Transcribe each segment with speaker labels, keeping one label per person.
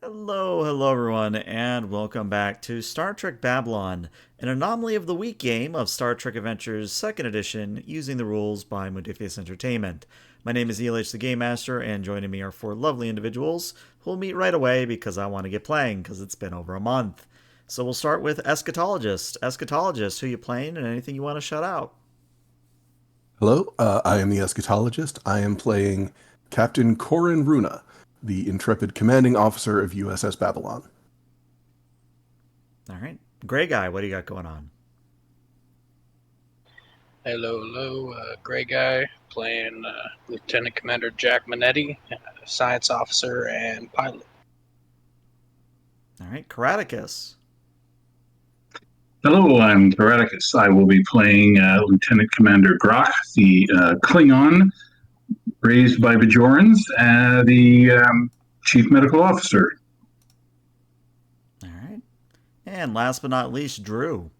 Speaker 1: Hello everyone, and welcome back to Star Trek Babylon, an Anomaly of the Week game of Star Trek Adventures 2nd Edition using the rules by Modifius Entertainment. My name is ELH the Game Master, and joining me are four lovely individuals who will meet right away because I want to get playing because it's been over a month. So we'll start with Eschatologist. Eschatologist, who you playing and anything you want to shout out?
Speaker 2: Hello, I am the Eschatologist. I am playing Captain Corin Runa, the intrepid commanding officer of U.S.S. Babylon.
Speaker 1: All right. Gray Guy, what do you got going on?
Speaker 3: Hello, Gray Guy, playing Lieutenant Commander Jack Minetti, science officer and pilot.
Speaker 1: All right. Karaticus.
Speaker 4: Hello, I'm Paraticus. I will be playing Lieutenant Commander Grok, the Klingon raised by Bajorans, the Chief Medical Officer.
Speaker 1: All right. And last but not least, Drew.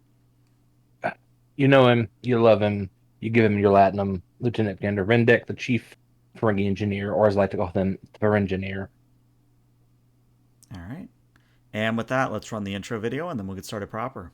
Speaker 5: You know him, you love him, you give him your latinum, Lieutenant Commander Rendek, the Chief Ferengi Engineer, or as I like to call him, the Ferengineer.
Speaker 1: All right. And with that, let's run the intro video and then we'll get started proper.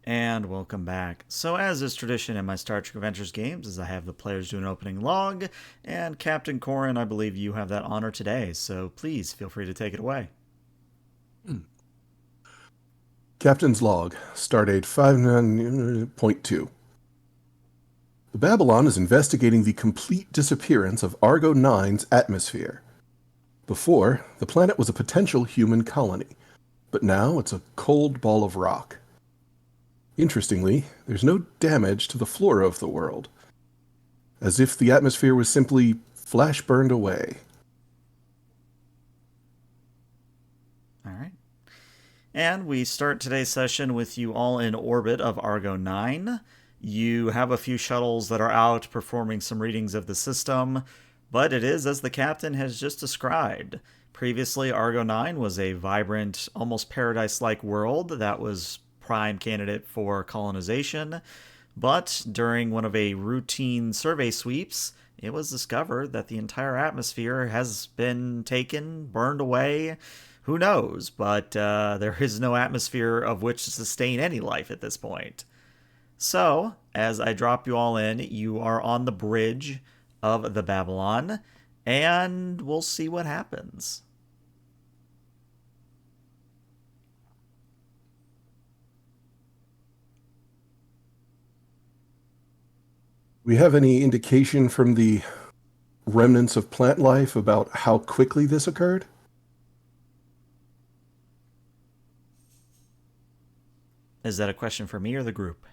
Speaker 1: And welcome back. So as is tradition in my Star Trek Adventures games, is I have the players do an opening log, and Captain Corin, I believe you have that honor today, so please feel free to take it away.
Speaker 2: Captain's Log, Stardate 59.2. The Babylon is investigating the complete disappearance of Argo 9's atmosphere. Before, the planet was a potential human colony, but now it's a cold ball of rock. Interestingly, there's no damage to the flora of the world, as if the atmosphere was simply flash burned away.
Speaker 1: All right. And we start today's session with you all in orbit of Argo 9. You have a few shuttles that are out performing some readings of the system, but it is as the captain has just described. Previously, Argo 9 was a vibrant, almost paradise-like world that was prime candidate for colonization, but during one of a routine survey sweeps, it was discovered that the entire atmosphere has been taken, burned away. Who knows? But there is no atmosphere of which to sustain any life at this point. So, as I drop you all in, you are on the bridge of the Babylon, and we'll see what happens.
Speaker 2: We have any indication from the remnants of plant life about how quickly this occurred?
Speaker 1: Is that a question for me or the group?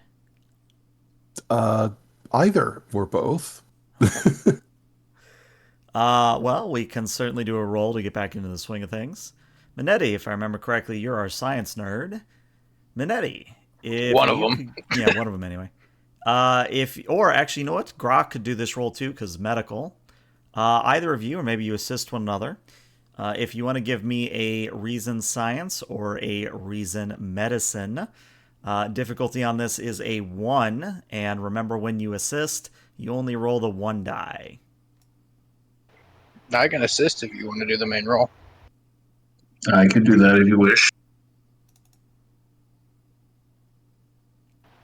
Speaker 2: Either or both.
Speaker 1: Well, we can certainly do a roll to get back into the swing of things. Minetti, if I remember correctly, you're our science nerd. Minetti, if
Speaker 3: One of
Speaker 1: you
Speaker 3: them.
Speaker 1: yeah, one of them anyway. Or actually, you know what? Grok could do this roll too, because medical. Either of you, or maybe you assist one another. If you want to give me a reason science or a reason medicine, difficulty on this is a 1, and remember when you assist, you only roll the 1 die.
Speaker 3: I can assist if you want to do the main role.
Speaker 4: I could do that if you wish.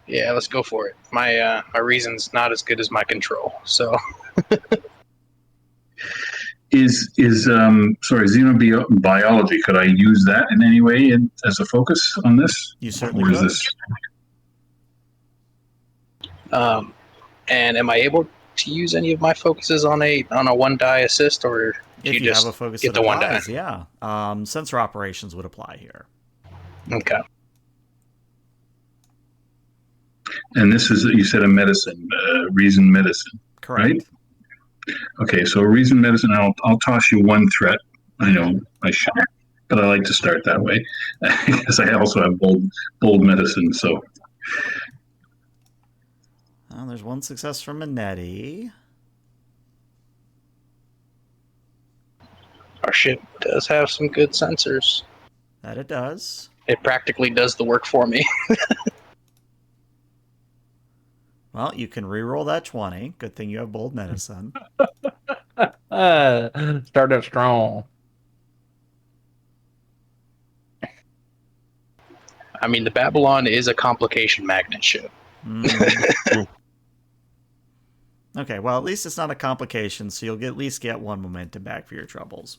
Speaker 3: Yeah, let's go for it. My reason's not as good as my control, so
Speaker 4: Is sorry, xenobiology? Could I use that in any way as a focus on this,
Speaker 1: You certainly
Speaker 4: or is
Speaker 1: could.
Speaker 4: this?
Speaker 3: And am I able to use any of my focuses on a one die assist, or do
Speaker 1: If
Speaker 3: you
Speaker 1: you have a
Speaker 3: just
Speaker 1: focus
Speaker 3: get
Speaker 1: that
Speaker 3: the one die?
Speaker 1: applies, yeah. Sensor operations would apply here.
Speaker 3: Okay.
Speaker 4: And this is, you said, a medicine, reason medicine, right?
Speaker 1: Correct.
Speaker 4: Okay, so reason medicine. I'll toss you one threat. I know I should, but I like to start that way because I also have bold medicine. So
Speaker 1: Well, there's one success from Manetti.
Speaker 3: Our ship does have some good sensors.
Speaker 1: That it does.
Speaker 3: It practically does the work for me.
Speaker 1: Well, you can re-roll that 20. Good thing you have bold medicine.
Speaker 5: Start out strong.
Speaker 3: I mean, the Babylon is a complication magnet ship.
Speaker 1: Okay, well, at least it's not a complication, so you'll at least get one momentum back for your troubles.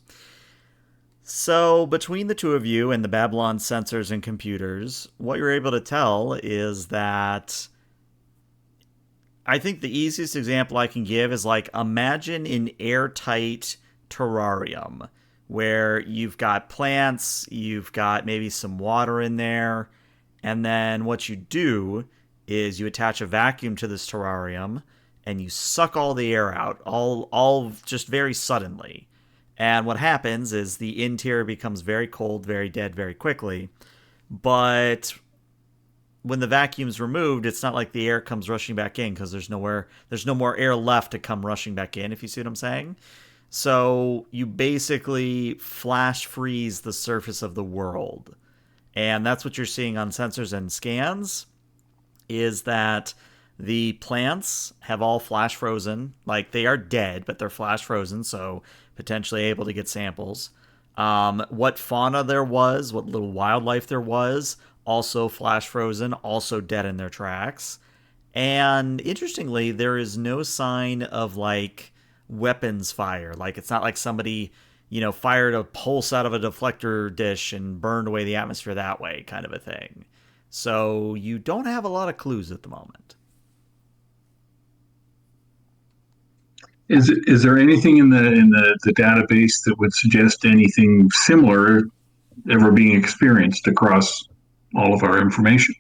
Speaker 1: So, between the two of you and the Babylon sensors and computers, what you're able to tell is that I think the easiest example I can give is like imagine an airtight terrarium where you've got plants, you've got maybe some water in there, and then what you do is you attach a vacuum to this terrarium and you suck all the air out, all just very suddenly. And what happens is the interior becomes very cold, very dead, very quickly. But when the vacuum's removed, it's not like the air comes rushing back in because there's no more air left to come rushing back in, if you see what I'm saying. So you basically flash freeze the surface of the world. And that's what you're seeing on sensors and scans, is that the plants have all flash frozen. Like, they are dead, but they're flash frozen, so potentially able to get samples. What fauna there was, what little wildlife there was, also flash frozen, also dead in their tracks. And interestingly, there is no sign of like weapons fire. Like, it's not like somebody, fired a pulse out of a deflector dish and burned away the atmosphere that way, kind of a thing. So you don't have a lot of clues at the moment.
Speaker 4: is there anything in the database that would suggest anything similar ever being experienced across all of our information?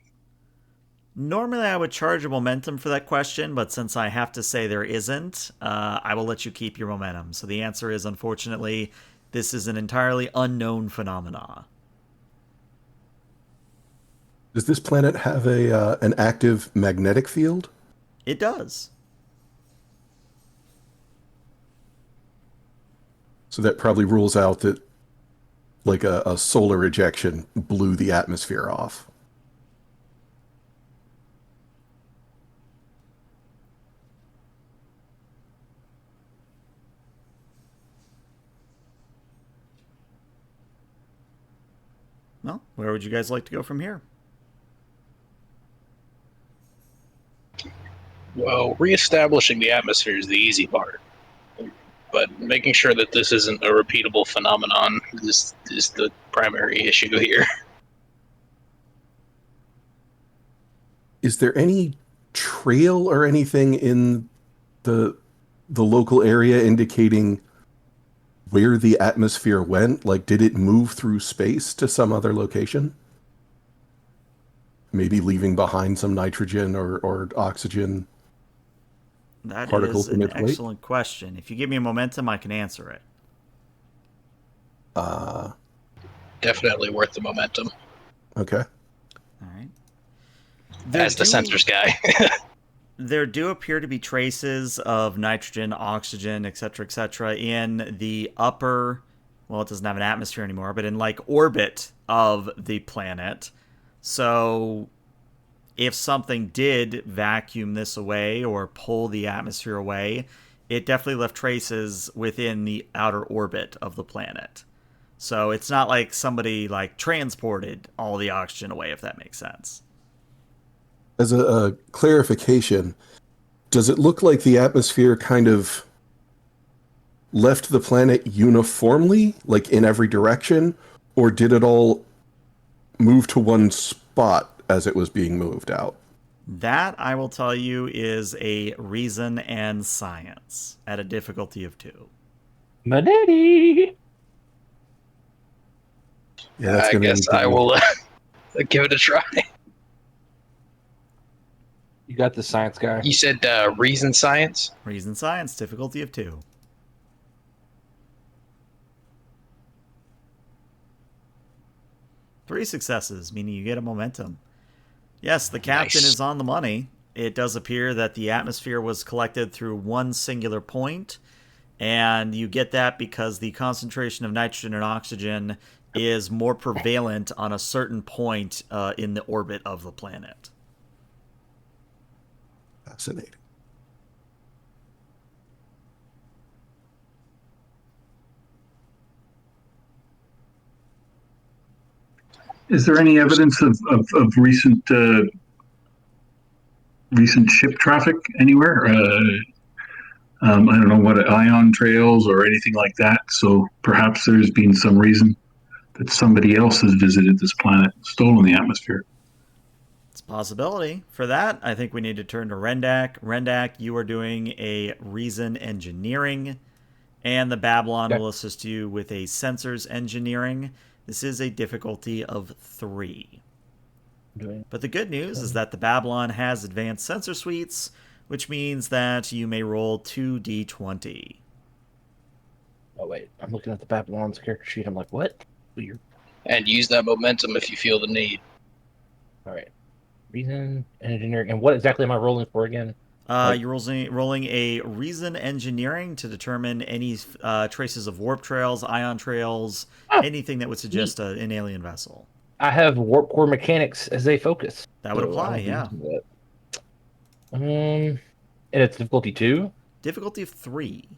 Speaker 1: Normally, I would charge a momentum for that question, but since I have to say there isn't, I will let you keep your momentum. So the answer is, unfortunately, this is an entirely unknown phenomena.
Speaker 2: Does this planet have an active magnetic field?
Speaker 1: It does.
Speaker 2: So that probably rules out that like a solar ejection blew the atmosphere off.
Speaker 1: Well, where would you guys like to go from here?
Speaker 3: Well, reestablishing the atmosphere is the easy part, but making sure that this isn't a repeatable phenomenon is the primary issue here.
Speaker 2: Is there any trail or anything in the local area indicating where the atmosphere went? Like, did it move through space to some other location? Maybe leaving behind some nitrogen or oxygen
Speaker 1: That
Speaker 2: particles
Speaker 1: is
Speaker 2: in
Speaker 1: an
Speaker 2: its wake?
Speaker 1: excellent question. If you give me a momentum, I can answer it.
Speaker 3: Definitely worth the momentum.
Speaker 2: Okay.
Speaker 1: All right.
Speaker 3: As the sensors guy.
Speaker 1: There do appear to be traces of nitrogen, oxygen, etc., in the upper, well, it doesn't have an atmosphere anymore, but in like orbit of the planet. So if something did vacuum this away or pull the atmosphere away, it definitely left traces within the outer orbit of the planet. So it's not like somebody like transported all the oxygen away, if that makes sense.
Speaker 2: As a clarification, does it look like the atmosphere kind of left the planet uniformly, like in every direction, or did it all move to one spot as it was being moved out?
Speaker 1: That, I will tell you, is a reason and science at a difficulty of 2.
Speaker 5: My daddy.
Speaker 2: Yeah, that's
Speaker 3: I
Speaker 2: going to
Speaker 3: guess
Speaker 2: need to
Speaker 3: I
Speaker 2: be...
Speaker 3: will give it a try.
Speaker 5: You got the science guy.
Speaker 3: You said reason science?
Speaker 1: Reason science, difficulty of 2. Three successes, meaning you get a momentum. Yes, the captain
Speaker 3: Nice.
Speaker 1: is on the money. It does appear that the atmosphere was collected through one singular point, and you get that because the concentration of nitrogen and oxygen is more prevalent on a certain point in the orbit of the planet.
Speaker 2: Fascinating.
Speaker 4: Is there any evidence of recent ship traffic anywhere? I don't know what ion trails or anything like that. So perhaps there's been some reason that somebody else has visited this planet, stolen the atmosphere.
Speaker 1: It's a possibility. For that, I think we need to turn to Rendak. Rendak, you are doing a reason engineering, and the Babylon
Speaker 5: Okay.
Speaker 1: will assist you with a sensors engineering. This is a difficulty of 3. But the good news is that the Babylon has advanced sensor suites, which means that you may roll 2d20.
Speaker 5: Oh wait, I'm looking at the Babylon's character sheet. I'm like, what? Weird.
Speaker 3: And use that momentum if you feel the need.
Speaker 5: All right. Reason, engineering, and what exactly am I rolling for again?
Speaker 1: You're rolling a reason engineering to determine any traces of warp trails, ion trails, anything that would suggest an alien vessel.
Speaker 5: I have warp core mechanics as a focus.
Speaker 1: That would
Speaker 5: so
Speaker 1: apply,
Speaker 5: I'll be
Speaker 1: yeah.
Speaker 5: using that. And it's difficulty 2?
Speaker 1: Difficulty of 3.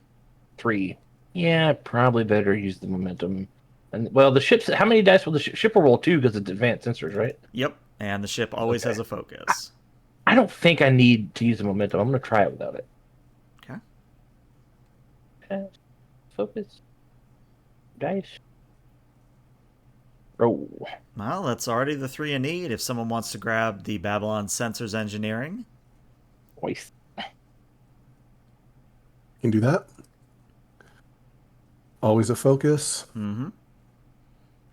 Speaker 5: 3. Yeah, probably better use the momentum. And well, the ship's how many dice will the ship will roll 2 because it's advanced sensors, right?
Speaker 1: Yep, and the ship always has a focus.
Speaker 5: I don't think I need to use the momentum. I'm going to try it without it.
Speaker 1: Okay.
Speaker 5: Focus. Dice. Roll.
Speaker 1: Well, that's already the 3 you need if someone wants to grab the Babylon Sensors Engineering.
Speaker 5: Twice.
Speaker 2: Can do that. Always a focus.
Speaker 1: Mm-hmm.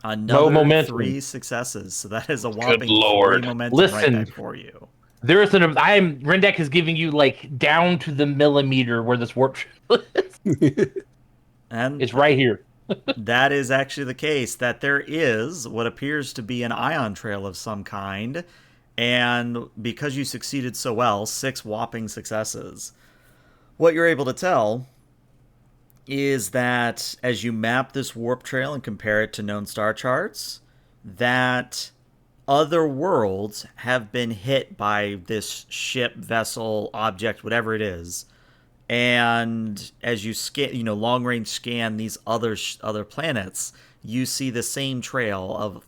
Speaker 1: Another
Speaker 5: momentum.
Speaker 1: 3 successes, so that is a whopping
Speaker 3: Lord.
Speaker 1: 3 momentum right
Speaker 5: Listen.
Speaker 1: back for you.
Speaker 5: There is Rendak is giving you like down to the millimeter where this warp is.
Speaker 1: And
Speaker 5: It's right here.
Speaker 1: that is actually the case, that there is what appears to be an ion trail of some kind, and because you succeeded so well, 6 whopping successes, what you're able to tell is that as you map this warp trail and compare it to known star charts, that other worlds have been hit by this ship, vessel, object, whatever it is. And as you scan, long range scan these other planets, you see the same trail of,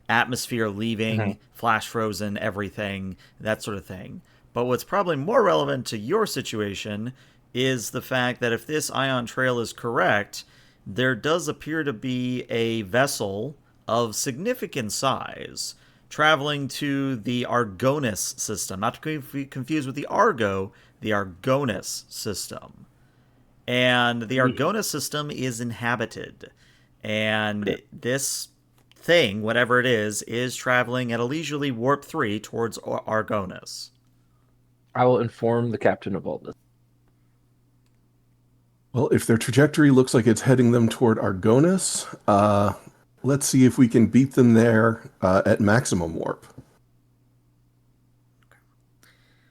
Speaker 1: atmosphere leaving, flash frozen, everything, that sort of thing. But what's probably more relevant to your situation is the fact that if this ion trail is correct, there does appear to be a vessel of significant size traveling to the Argonis system, not to be confused with the Argo, the Argonis system. And the Argonis system is inhabited. And this thing, whatever it is traveling at a leisurely warp 3 towards Argonis.
Speaker 5: I will inform the captain of all this.
Speaker 2: Well, if their trajectory looks like it's heading them toward Argonis, let's see if we can beat them there at maximum warp.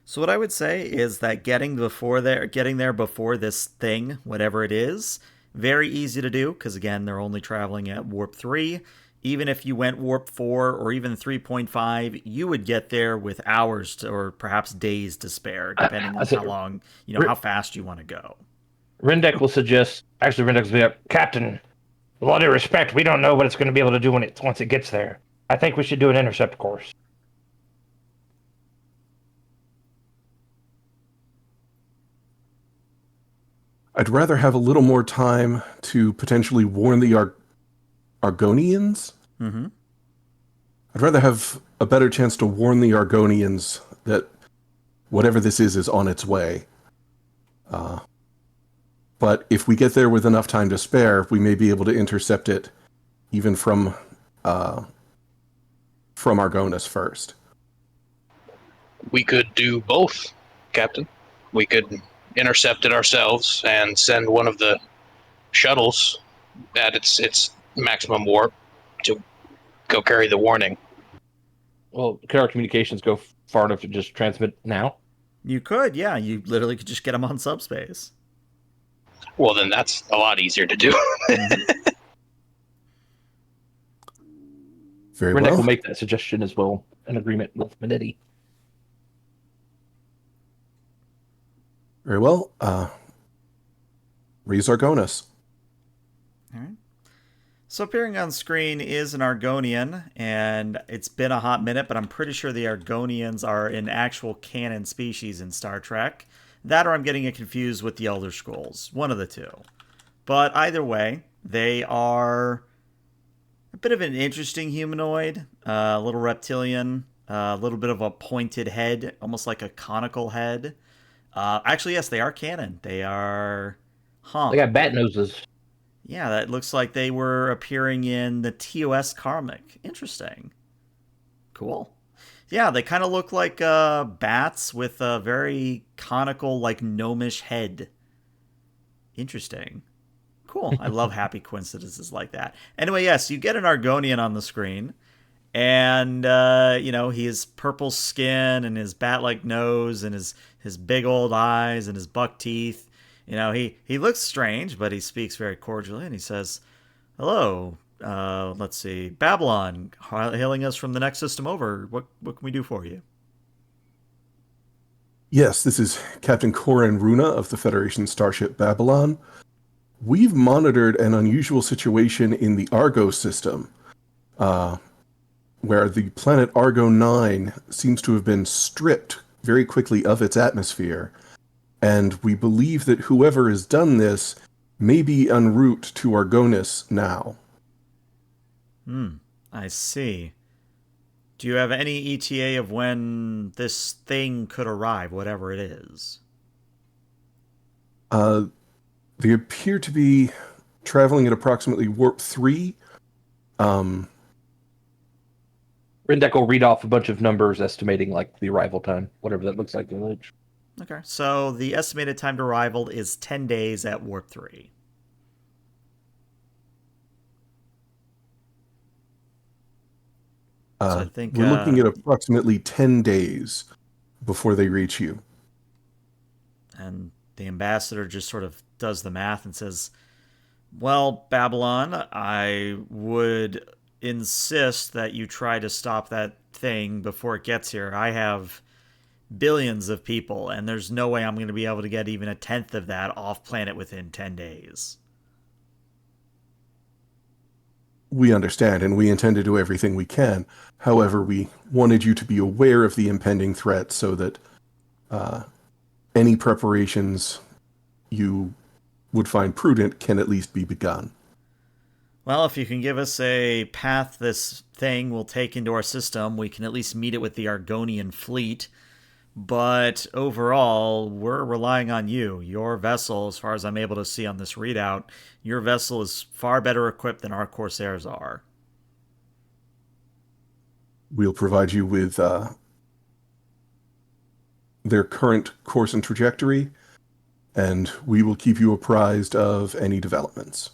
Speaker 1: So what I would say is that getting there before this thing, whatever it is, very easy to do, because again, they're only traveling at warp 3. Even if you went warp 4 or even 3.5, you would get there with hours or perhaps days to spare, depending on how long, how fast you want to go.
Speaker 5: Rendek will suggest. Actually, Rendek will be up. Captain, with all due respect, we don't know what it's going to be able to do once it gets there. I think we should do an intercept course.
Speaker 2: I'd rather have a little more time to potentially warn the Argonians.
Speaker 1: Mm-hmm.
Speaker 2: I'd rather have a better chance to warn the Argonians that whatever this is on its way. But if we get there with enough time to spare, we may be able to intercept it even from Argonis first.
Speaker 3: We could do both, Captain. We could intercept it ourselves and send one of the shuttles at its maximum warp to go carry the warning.
Speaker 5: Well, could our communications go far enough to just transmit now?
Speaker 1: You could, yeah. You literally could just get them on subspace.
Speaker 3: Well, then that's a lot easier to do.
Speaker 2: Very
Speaker 5: Rendek
Speaker 2: well.
Speaker 5: will make that suggestion as well, in agreement with Minetti.
Speaker 2: Very well. Raise Argonis.
Speaker 1: All right. So appearing on screen is an Argonian, and it's been a hot minute, but I'm pretty sure the Argonians are an actual canon species in Star Trek. That or I'm getting it confused with the Elder Scrolls. One of the two. But either way, they are a bit of an interesting humanoid, a little reptilian, a little bit of a pointed head, almost like a conical head. Actually, yes, they are canon. They are...
Speaker 5: They got bat noses.
Speaker 1: Yeah, that looks like they were appearing in the TOS comic. Interesting. Cool. Yeah, they kind of look like bats with a very conical, like gnomish head. Interesting. Cool. I love happy coincidences like that. Anyway, yes, you get an Argonian on the screen. And, he has purple skin and his bat-like nose and his big old eyes and his buck teeth. He looks strange, but he speaks very cordially, and he says, "Hello, let's see, Babylon, hailing us from the next system over. What can we do for you?"
Speaker 2: Yes, this is Captain Korin Runa of the Federation starship Babylon. We've monitored an unusual situation in the Argo system, where the planet Argo 9 seems to have been stripped very quickly of its atmosphere. And we believe that whoever has done this may be en route to Argonis now.
Speaker 1: I see. Do you have any ETA of when this thing could arrive, whatever it is?
Speaker 2: They appear to be traveling at approximately warp 3.
Speaker 5: Rendek will read off a bunch of numbers estimating like the arrival time, whatever that looks like in the village.
Speaker 1: Okay, so the estimated time to arrival is 10 days at warp 3. So I think
Speaker 2: we're looking at approximately 10 days before they reach you.
Speaker 1: And the ambassador just sort of does the math and says, "Well, Babylon, I would insist that you try to stop that thing before it gets here. I have billions of people, and there's no way I'm going to be able to get even a tenth of that off planet within 10 days.
Speaker 2: We understand, and we intend to do everything we can. However, we wanted you to be aware of the impending threat so that any preparations you would find prudent can at least be begun."
Speaker 1: Well, if you can give us a path this thing will take into our system, we can at least meet it with the Argonian fleet. But overall, we're relying on you. Your vessel, as far as I'm able to see on this readout, your vessel is far better equipped than our Corsairs are.
Speaker 2: We'll provide you with their current course and trajectory, and we will keep you apprised of any developments.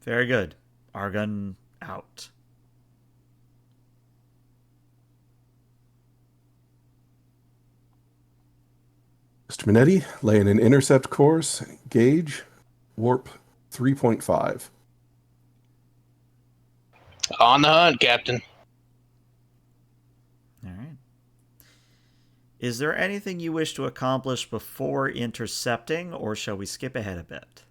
Speaker 1: Very good. Argon out.
Speaker 2: Mr. Minetti, lay in an intercept course, gauge, warp 3.5.
Speaker 3: On the hunt, Captain.
Speaker 1: All right. Is there anything you wish to accomplish before intercepting, or shall we skip ahead a bit?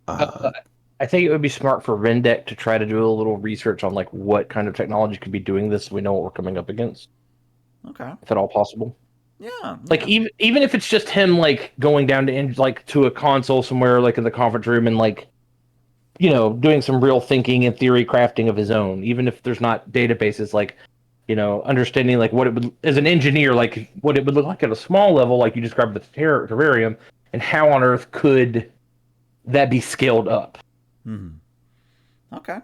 Speaker 5: I think it would be smart for Rendek to try to do a little research on like what kind of technology could be doing this, so we know what we're coming up against,
Speaker 1: Okay.
Speaker 5: if at all possible.
Speaker 1: Yeah.
Speaker 5: Like even if it's just him like going down to like to a console somewhere like in the conference room and like doing some real thinking and theory crafting of his own, even if there's not databases, like understanding like what it would as an engineer, like what it would look like at a small level, like you described with the terrarium, and how on earth could that be scaled up.
Speaker 1: Okay.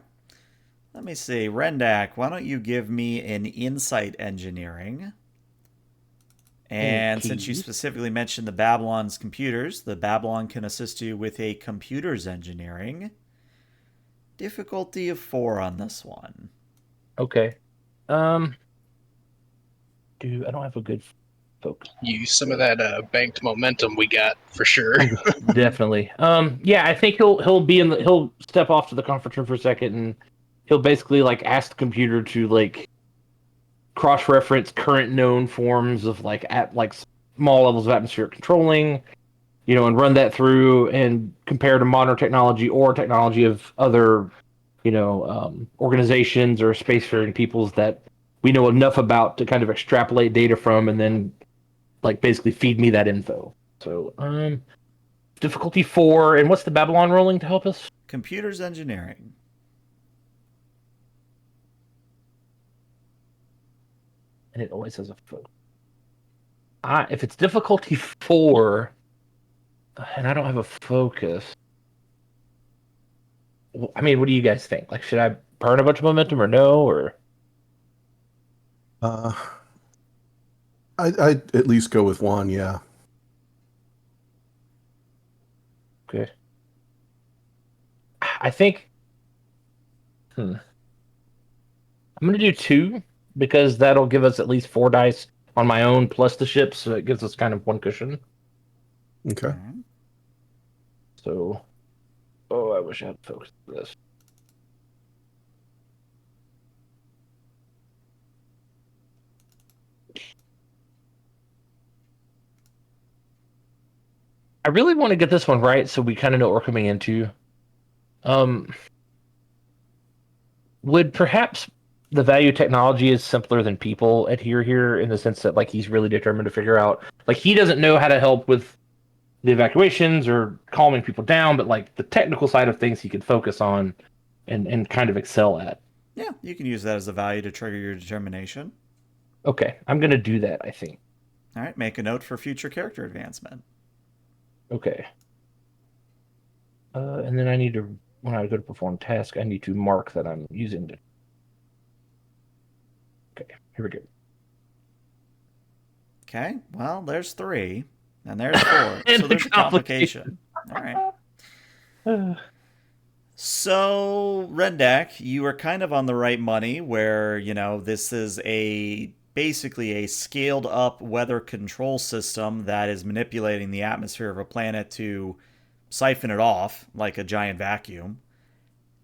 Speaker 1: Let me see. Rendak, why don't you give me an insight engineering? And since you specifically mentioned the Babylon's computers, the Babylon can assist you with a computers engineering. Difficulty of 4 on this one.
Speaker 5: Okay. I don't have a good focus.
Speaker 3: Use some of that banked momentum we got for sure.
Speaker 5: Definitely. Yeah, I think he'll step off to the conference room for a second, and he'll basically like ask the computer to like cross-reference current known forms of like at like small levels of atmospheric controlling, and run that through and compare to modern technology or technology of other, organizations or spacefaring peoples that we know enough about to kind of extrapolate data from, and then like basically feed me that info. So, difficulty 4, and what's the Babylon rolling to help us?
Speaker 1: Computers engineering.
Speaker 5: And it always has a focus. If it's difficulty 4, and I don't have a focus, I mean, what do you guys think? Like, should I burn a bunch of momentum or no? Or
Speaker 2: I'd at least go with 1, yeah.
Speaker 5: okay, I think I'm going to do 2 because that'll give us at least 4 dice on my own plus the ship, so it gives us kind of 1 cushion.
Speaker 2: Okay.
Speaker 5: So, I wish I had focused on this. I really want to get this one right so we kind of know what we're coming into. Would perhaps the value technology is simpler than people adhere here, in the sense that like he's really determined to figure out, like he doesn't know how to help with the evacuations or calming people down, but like the technical side of things he could focus on and kind of excel at.
Speaker 1: Yeah, you can use that as a value to trigger your determination.
Speaker 5: Okay, I'm going to do that, I think.
Speaker 1: All right, make a note for future character advancement.
Speaker 5: Okay. And then I need to, when I go to perform task, I need to mark that I'm using it. Okay, here we go.
Speaker 1: Okay, well, there's 3, and there's 4, so there's a complication. All right. So, Rendak, you are kind of on the right money where, this is basically a scaled up weather control system that is manipulating the atmosphere of a planet to siphon it off like a giant vacuum.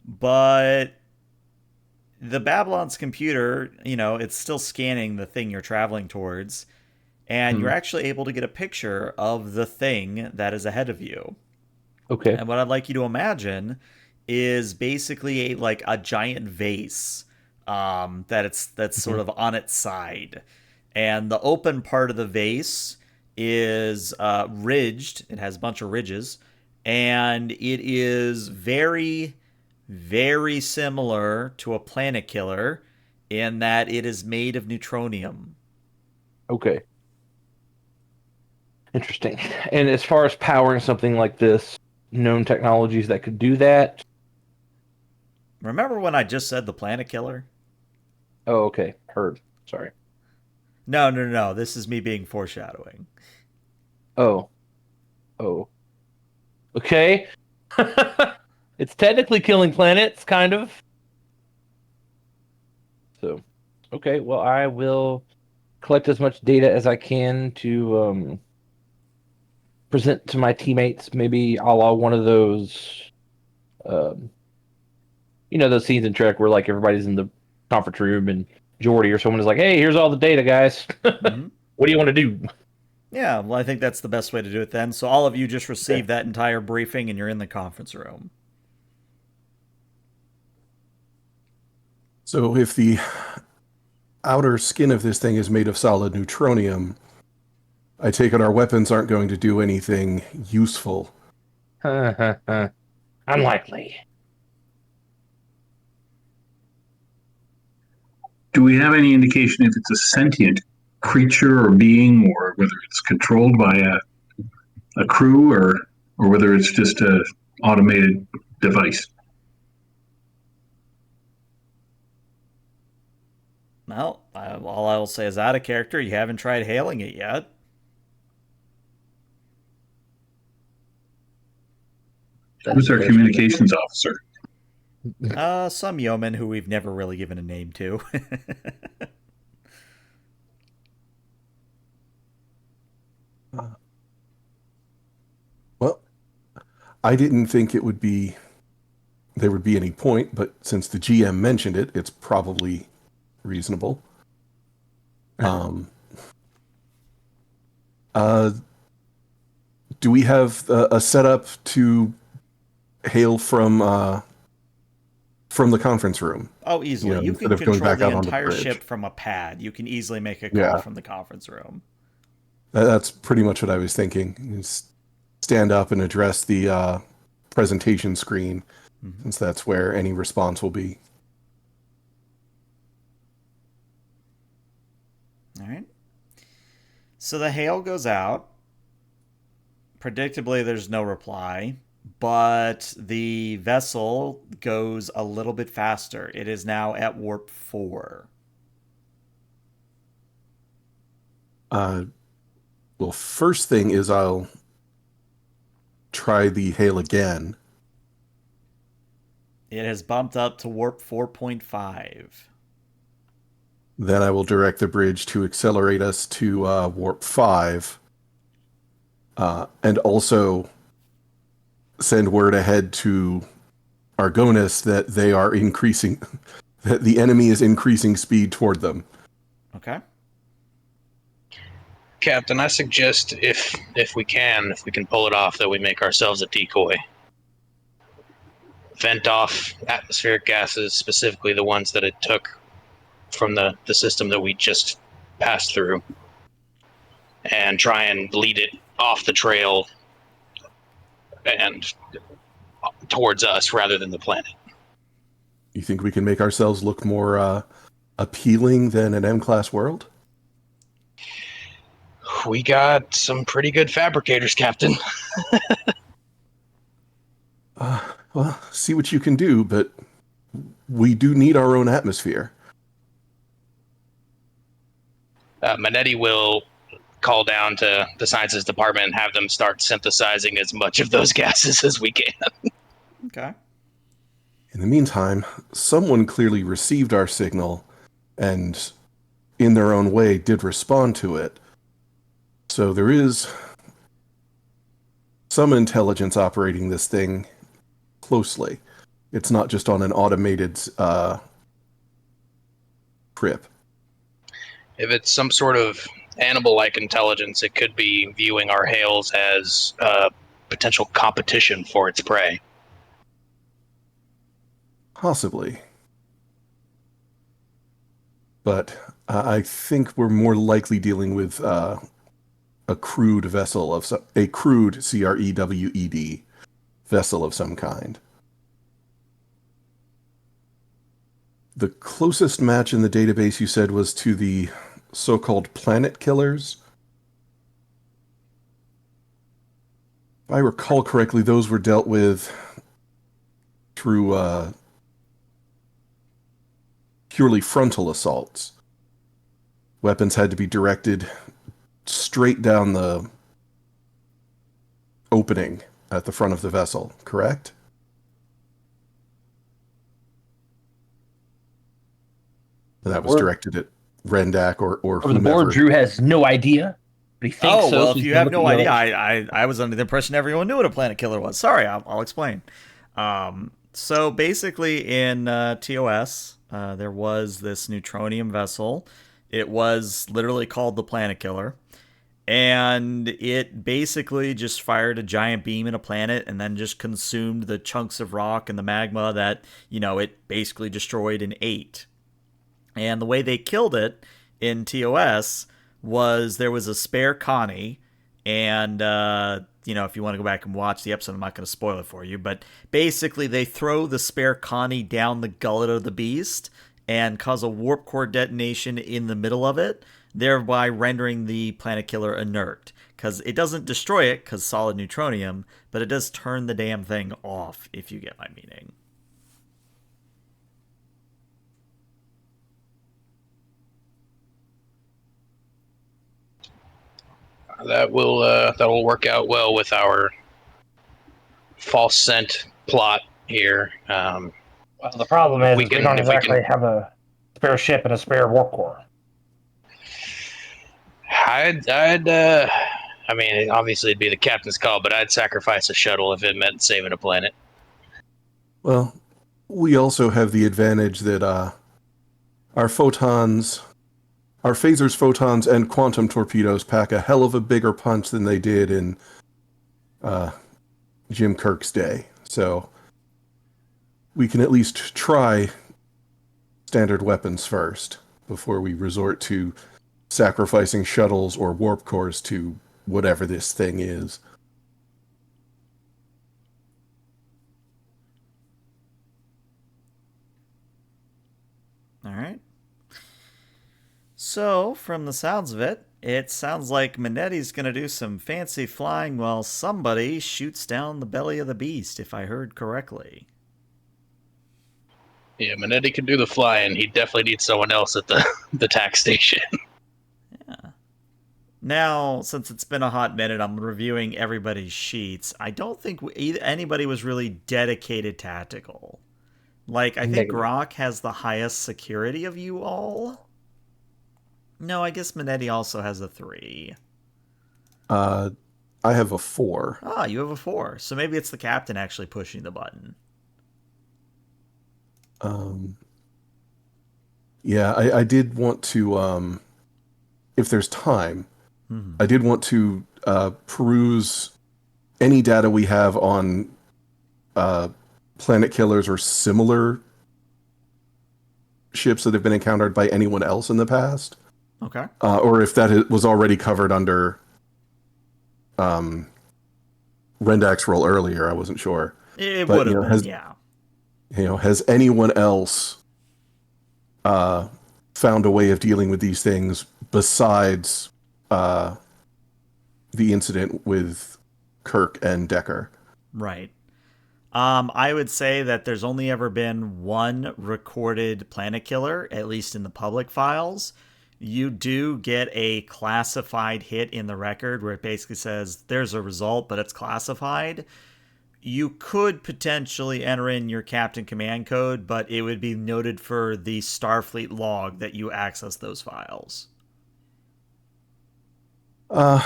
Speaker 1: But the Babylon's computer, it's still scanning the thing you're traveling towards, and you're actually able to get a picture of the thing that is ahead of you.
Speaker 5: Okay.
Speaker 1: And what I'd like you to imagine is basically like a giant vase that's sort of on its side, and the open part of the vase is ridged. It has a bunch of ridges, and it is very, very similar to a planet killer in that it is made of neutronium.
Speaker 5: Okay. Interesting. And as far as powering something like this, known technologies that could do that?
Speaker 1: Remember when I just said the planet killer?
Speaker 5: Oh, okay. Heard. Sorry.
Speaker 1: No. This is me being foreshadowing.
Speaker 5: Oh. Okay. It's technically killing planets, kind of. So, okay. Well, I will collect as much data as I can to present to my teammates. Maybe a la one of those, those scenes in Trek where like everybody's in the conference room, and Jordy or someone is like, "Hey, here's all the data, guys.
Speaker 1: Mm-hmm.
Speaker 5: What do you want to do?"
Speaker 1: Yeah, well, I think that's the best way to do it then. So all of you just receive that entire briefing and you're in the conference room.
Speaker 2: So if the outer skin of this thing is made of solid neutronium, I take it our weapons aren't going to do anything useful.
Speaker 5: Unlikely.
Speaker 4: Do we have any indication if it's a sentient creature or being, or whether it's controlled by a crew, or whether it's just a automated device?
Speaker 1: Well, all I will say is out of character. You haven't tried hailing it yet.
Speaker 4: Who's our communications officer?
Speaker 1: Some yeoman who we've never really given a name to.
Speaker 2: Well, I didn't think there would be any point, but since the GM mentioned it, it's probably reasonable. Do we have a setup to hail from the conference room?
Speaker 1: Oh, easily. You can
Speaker 2: instead of going
Speaker 1: control
Speaker 2: back
Speaker 1: the
Speaker 2: out on the
Speaker 1: entire
Speaker 2: bridge.
Speaker 1: ship from a pad. You can easily make a call
Speaker 2: Yeah.
Speaker 1: from the conference room.
Speaker 2: That's pretty much what I was thinking. Is stand up and address the presentation screen, since that's where any response will be.
Speaker 1: All right. So the hail goes out. Predictably, there's no reply, but the vessel goes a little bit faster. It is now at warp 4.
Speaker 2: Well, first thing is I'll try the hail again.
Speaker 1: It has bumped up to warp 4.5.
Speaker 2: Then I will direct the bridge to accelerate us to warp 5. And also send word ahead to Argonis that they are increasing, that the enemy is increasing speed toward them.
Speaker 1: Okay.
Speaker 3: Captain, I suggest if we can pull it off, that we make ourselves a decoy. Vent off atmospheric gases, specifically the ones that it took from the system that we just passed through, and try and lead it off the trail and towards us rather than the planet.
Speaker 2: You think we can make ourselves look more appealing than an M-class world?
Speaker 3: We got some pretty good fabricators, Captain.
Speaker 2: Well, see what you can do, but we do need our own atmosphere.
Speaker 3: Manetti will call down to the sciences department and have them start synthesizing as much of those gases as we can.
Speaker 1: Okay.
Speaker 2: In the meantime, someone clearly received our signal and, in their own way, did respond to it. So there is some intelligence operating this thing closely. It's not just on an automated trip.
Speaker 3: If it's some sort of animal-like intelligence, it could be viewing our hails as potential competition for its prey.
Speaker 2: Possibly. But I think we're more likely dealing with a crude vessel of a crude CREWED vessel of some kind. The closest match in the database you said was to the so-called planet killers. If I recall correctly, those were dealt with through purely frontal assaults. Weapons had to be directed straight down the opening at the front of the vessel, correct? And that was directed at Rendak or
Speaker 5: Over the
Speaker 2: whomever.
Speaker 5: board, Drew has no idea, but he thinks
Speaker 1: Oh,
Speaker 5: so.
Speaker 1: well,
Speaker 5: so
Speaker 1: if
Speaker 5: he's
Speaker 1: you
Speaker 5: been
Speaker 1: have no
Speaker 5: looking
Speaker 1: idea,
Speaker 5: at it.
Speaker 1: I was under the impression everyone knew what a planet killer was. Sorry, I'll explain. So basically, in TOS, there was this neutronium vessel. It was literally called the Planet Killer. And it basically just fired a giant beam at a planet and then just consumed the chunks of rock and the magma that, it basically destroyed and ate. And the way they killed it in TOS was there was a spare Connie, and if you want to go back and watch the episode, I'm not going to spoil it for you, but basically they throw the spare Connie down the gullet of the beast and cause a warp core detonation in the middle of it, thereby rendering the Planet Killer inert. Because it doesn't destroy it, because solid neutronium, but it does turn the damn thing off, if you get my meaning.
Speaker 3: That will work out well with our false scent plot here.
Speaker 6: Well, the problem is we don't exactly have a spare ship and a spare warp core.
Speaker 3: I mean, obviously it'd be the captain's call, but I'd sacrifice a shuttle if it meant saving a planet.
Speaker 2: Well, we also have the advantage that our photons, our phasers, photons, and quantum torpedoes pack a hell of a bigger punch than they did in Jim Kirk's day. So we can at least try standard weapons first before we resort to sacrificing shuttles or warp cores to whatever this thing is.
Speaker 1: All right. So, from the sounds of it, it sounds like Minetti's going to do some fancy flying while somebody shoots down the belly of the beast, if I heard correctly.
Speaker 3: Yeah, Minetti can do the flying. He definitely needs someone else at the tax station.
Speaker 1: Yeah. Now, since it's been a hot minute, I'm reviewing everybody's sheets. I don't think anybody was really dedicated tactical. Like, I think Grok has the highest security of you all. No, I guess Minetti also has a 3.
Speaker 2: I have a 4.
Speaker 1: Ah, you have a 4. So maybe it's the captain actually pushing the button.
Speaker 2: Yeah, I did want to, if there's time, I did want to peruse any data we have on planet killers or similar ships that have been encountered by anyone else in the past.
Speaker 1: Okay.
Speaker 2: Or if that was already covered under Rendak's role earlier, I wasn't sure.
Speaker 1: It would have been, yeah.
Speaker 2: Has anyone else found a way of dealing with these things besides the incident with Kirk and Decker?
Speaker 1: Right. I would say that there's only ever been one recorded planet killer, at least in the public files. You do get a classified hit in the record where it basically says there's a result, but it's classified. You could potentially enter in your captain command code, but it would be noted for the Starfleet log that you access those files.
Speaker 2: I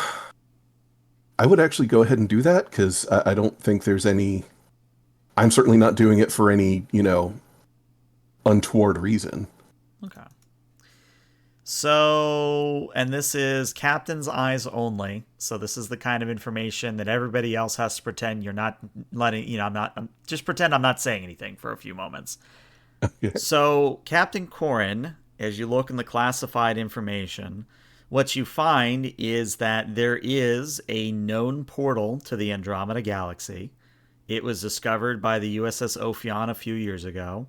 Speaker 2: would actually go ahead and do that, because I don't think there's any... I'm certainly not doing it for any, untoward reason.
Speaker 1: Okay. So, and this is captain's eyes only. So this is the kind of information that everybody else has to pretend you're not letting, just pretend I'm not saying anything for a few moments.
Speaker 2: Yeah.
Speaker 1: So Captain Corrin, as you look in the classified information, what you find is that there is a known portal to the Andromeda Galaxy. It was discovered by the U.S.S. Ophion a few years ago.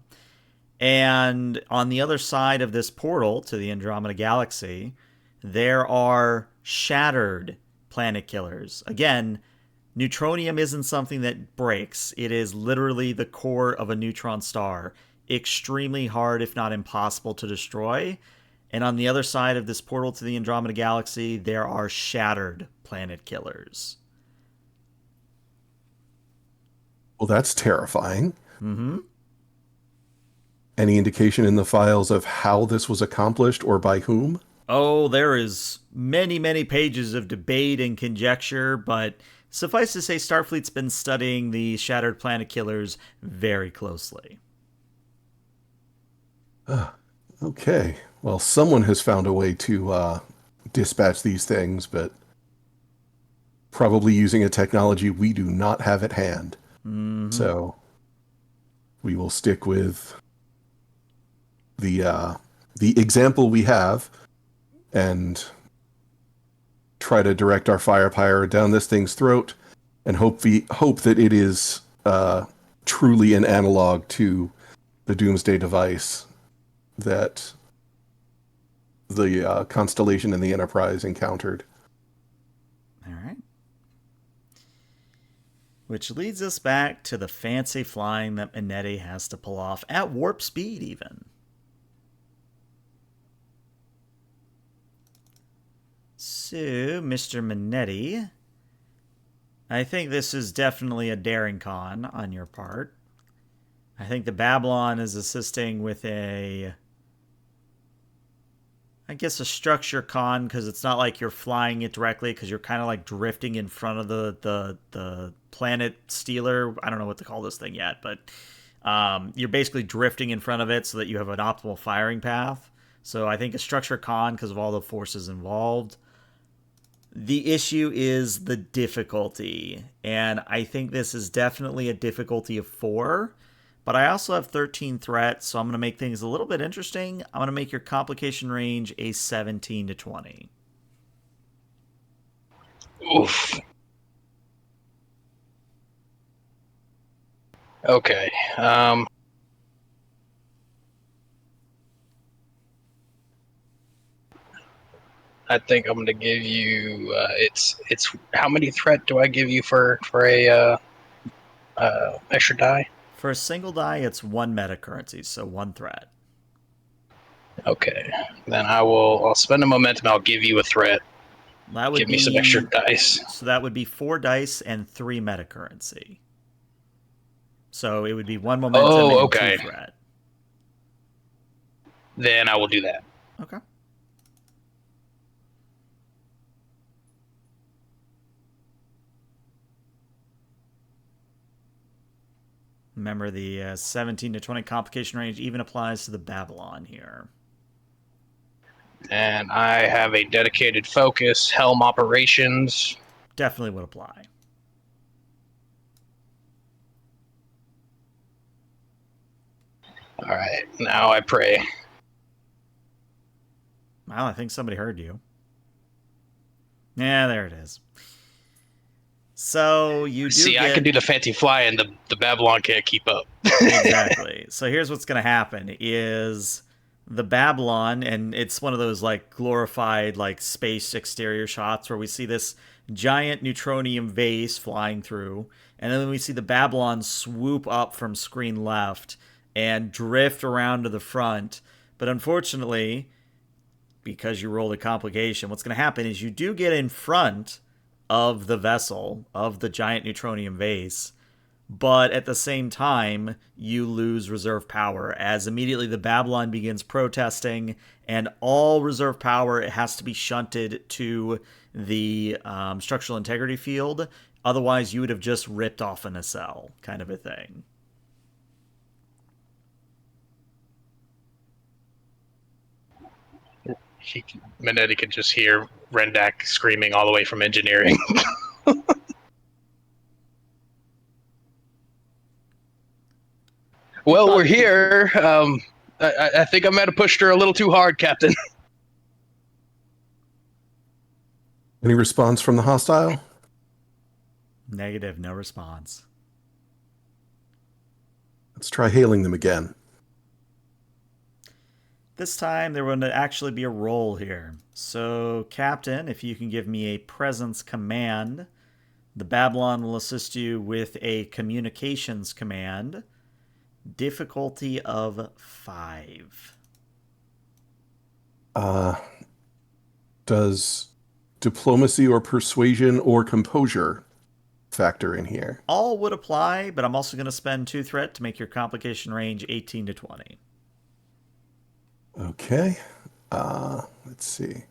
Speaker 1: And on the other side of this portal to the Andromeda Galaxy, there are shattered planet killers. Again, neutronium isn't something that breaks. It is literally the core of a neutron star. Extremely hard, if not impossible, to destroy. And on the other side of this portal to the Andromeda Galaxy, there are shattered planet killers.
Speaker 2: Well, that's terrifying.
Speaker 1: Mm-hmm.
Speaker 2: Any indication in the files of how this was accomplished or by whom?
Speaker 1: Oh, there is many, many pages of debate and conjecture, but Suffice to say, Starfleet's been studying the Shattered Planet Killers very closely.
Speaker 2: Okay. Well, someone has found a way to dispatch these things, but probably using a technology we do not have at hand.
Speaker 1: Mm-hmm.
Speaker 2: So we will stick with the example we have and try to direct our firepower down this thing's throat and hope that it is truly an analog to the Doomsday device that the Constellation and the Enterprise encountered.
Speaker 1: All right. Which leads us back to the fancy flying that Minetti has to pull off at warp speed, even. So, Mr. Minetti, I think this is definitely a daring con on your part. I think the Babylon is assisting with a structure con, because it's not like you're flying it directly, because you're kind of like drifting in front of the planet stealer. I don't know what to call this thing yet, but you're basically drifting in front of it so that you have an optimal firing path. So I think a structure con because of all the forces involved. The issue is the difficulty, and I think this is definitely a difficulty of 4, but I also have 13 threats, so I'm going to make things a little bit interesting. I'm going to make your complication range a 17 to 20.
Speaker 3: Oof. Okay. I think I'm gonna give you. It's how many threat do I give you for a extra die?
Speaker 1: For a single die, it's 1 meta currency, so 1 threat.
Speaker 3: Okay, then I'll spend a momentum. I'll give you a threat.
Speaker 1: That would
Speaker 3: give me some extra dice.
Speaker 1: So that would be 4 dice and 3 meta currency. So it would be 1 momentum and 2 threat.
Speaker 3: Then I will do that.
Speaker 1: Okay. Remember, the 17 to 20 complication range even applies to the Babylon here.
Speaker 3: And I have a dedicated focus, helm operations.
Speaker 1: Definitely would apply.
Speaker 3: All right, now I pray.
Speaker 1: Well, I think somebody heard you. Yeah, there it is. So you do
Speaker 3: See, I can do the fancy fly, and the Babylon can't keep up.
Speaker 1: Exactly. So here's what's going to happen is the Babylon, and it's one of those like glorified like space exterior shots where we see this giant neutronium vase flying through, and then we see the Babylon swoop up from screen left and drift around to the front. But unfortunately, because you rolled a complication, what's going to happen is you do get in front of the vessel, of the giant neutronium vase, but at the same time, you lose reserve power as immediately the Babylon begins protesting, and all reserve power has to be shunted to the structural integrity field. Otherwise, you would have just ripped off a nacelle, kind of a thing.
Speaker 3: Minetti can just hear Rendak screaming all the way from engineering. Well, we're here. I think I might have pushed her a little too hard, Captain.
Speaker 2: Any response from the hostile?
Speaker 1: Negative, no response.
Speaker 2: Let's try hailing them again.
Speaker 1: This time, there would actually be a roll here. So, Captain, if you can give me a presence command, the Babylon will assist you with a communications command. Difficulty of 5.
Speaker 2: Does diplomacy or persuasion or composure factor in here?
Speaker 1: All would apply, but I'm also going to spend 2 threat to make your complication range 18 to 20.
Speaker 2: Okay. Let's see.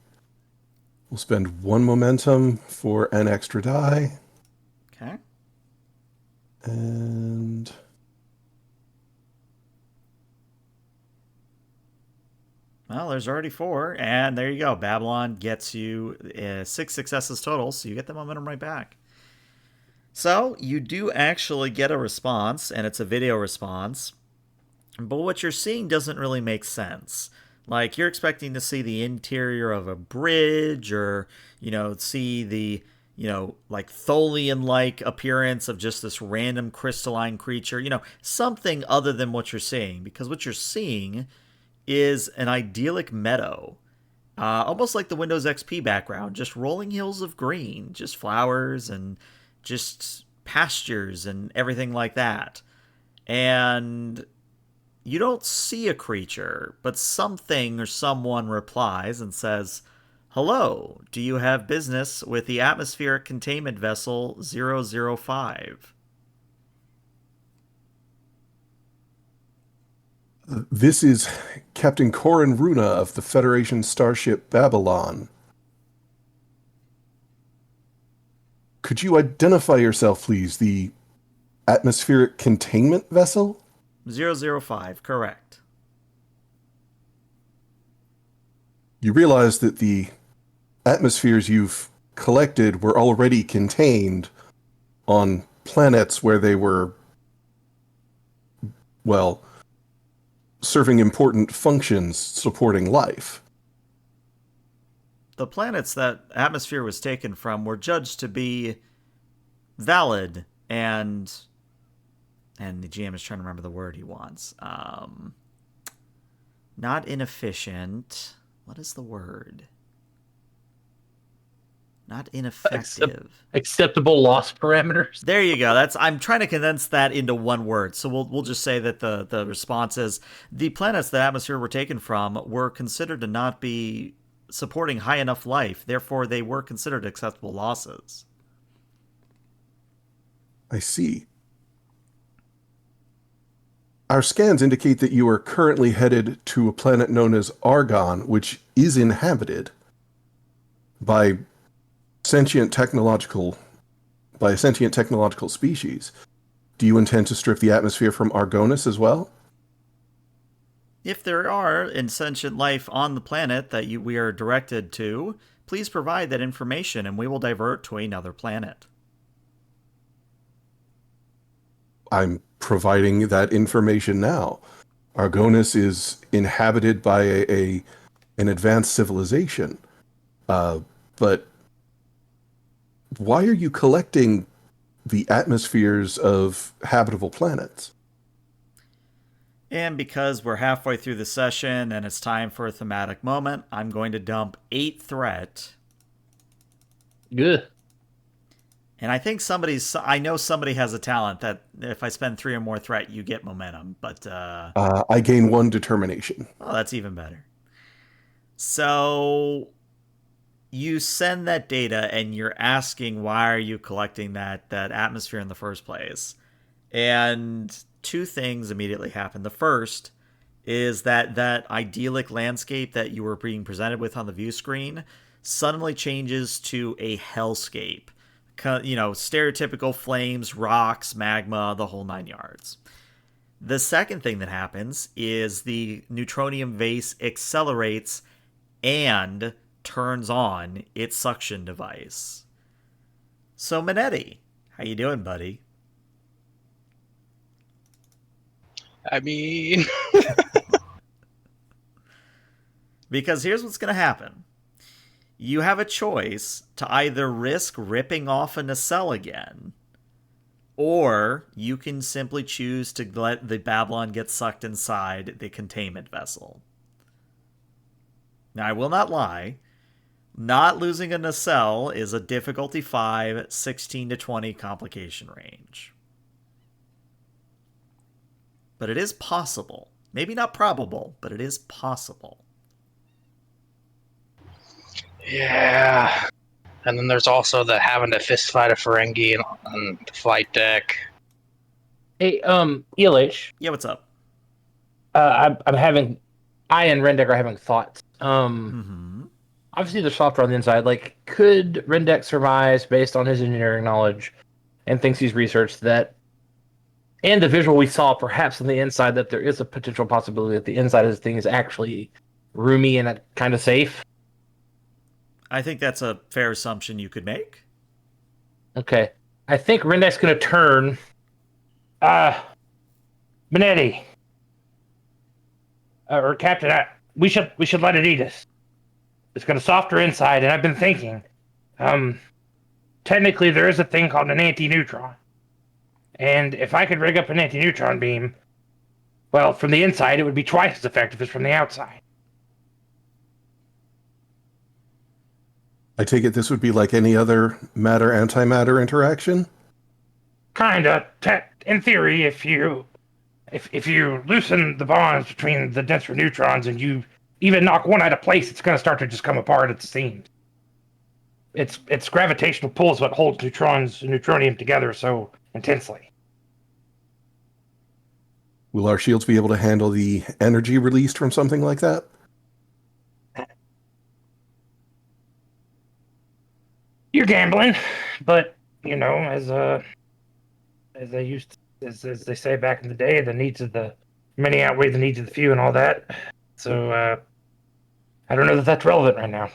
Speaker 2: We'll spend 1 momentum for an extra die.
Speaker 1: Okay.
Speaker 2: And
Speaker 1: well, there's already 4, and there you go. Babylon gets you 6 successes total, so you get the momentum right back. So you do actually get a response, and it's a video response, but what you're seeing doesn't really make sense. Like, you're expecting to see the interior of a bridge, or, see the, like Tholian-like appearance of just this random crystalline creature, something other than what you're seeing, because what you're seeing is an idyllic meadow. Almost like the Windows XP background, just rolling hills of green, just flowers and just pastures and everything like that. And you don't see a creature, but something or someone replies and says, "Hello, do you have business with the atmospheric containment vessel 005?"
Speaker 2: this is Captain Corin Runa of the Federation starship Babylon. Could you identify yourself, please? The atmospheric containment vessel?
Speaker 1: 005, correct.
Speaker 2: You realize that the atmospheres you've collected were already contained on planets where they were, well, serving important functions supporting life.
Speaker 1: The planets that atmosphere was taken from were judged to be valid and the GM is trying to remember the word he wants. Not inefficient. What is the word? Not ineffective.
Speaker 5: Acceptable loss parameters.
Speaker 1: There you go. I'm trying to condense that into one word. So we'll just say that the response is the planets that atmosphere were taken from were considered to not be supporting high enough life. Therefore, they were considered acceptable losses.
Speaker 2: I see. Our scans indicate that you are currently headed to a planet known as Argon, which is inhabited by a sentient technological species. Do you intend to strip the atmosphere from Argonis as well?
Speaker 1: If there are insentient life on the planet that we are directed to, please provide that information and we will divert to another planet.
Speaker 2: I'm providing that information now. Argonis is inhabited by an advanced civilization. But why are you collecting the atmospheres of habitable planets?
Speaker 1: And because we're halfway through the session and it's time for a thematic moment, I'm going to dump 8 threat.
Speaker 5: Good.
Speaker 1: And I know somebody has a talent that if I spend 3 or more threat, you get momentum. But
Speaker 2: I gain 1 determination.
Speaker 1: Oh, that's even better. So you send that data and you're asking why are you collecting that atmosphere in the first place? And 2 things immediately happen. The first is that idyllic landscape that you were being presented with on the view screen suddenly changes to a hellscape. Stereotypical flames, rocks, magma, the whole 9 yards. The second thing that happens is the neutronium vase accelerates and turns on its suction device. So, Minetti, how you doing, buddy?
Speaker 3: I mean...
Speaker 1: Because here's what's going to happen. You have a choice to either risk ripping off a nacelle again, or you can simply choose to let the Babylon get sucked inside the containment vessel. Now, I will not lie. Not losing a nacelle is a difficulty 5, 16 to 20 complication range. But it is possible. Maybe not probable, but it is possible.
Speaker 3: Yeah. And then there's also the having to fist fight a Ferengi on the flight deck.
Speaker 5: Hey, ELH.
Speaker 1: Yeah, what's up?
Speaker 5: I and Rendek are having thoughts. Obviously, there's software on the inside. Like, could Rendek surmise, based on his engineering knowledge, and thinks he's researched that. And the visual we saw, perhaps on the inside, that there is a potential possibility that the inside of this thing is actually roomy and kind of safe.
Speaker 1: I think that's a fair assumption you could make.
Speaker 5: Okay. I think Rendak's going to turn. Benetti. Or Captain, we should let it eat us. It's got a softer inside, and I've been thinking. Technically, there is a thing called an anti-neutron. And if I could rig up an anti-neutron beam, well, from the inside, it would be twice as effective as from the outside.
Speaker 2: I take it this would be like any other matter-antimatter interaction?
Speaker 6: Kinda. In theory, if you loosen the bonds between the denser neutrons and you even knock one out of place, it's going to start to just come apart at the seams. Its gravitational pull is what holds neutrons and neutronium together so intensely.
Speaker 2: Will our shields be able to handle the energy released from something like that?
Speaker 6: You're gambling, but as they say back in the day, the needs of the many outweigh the needs of the few and all that. So I don't know that that's relevant right now.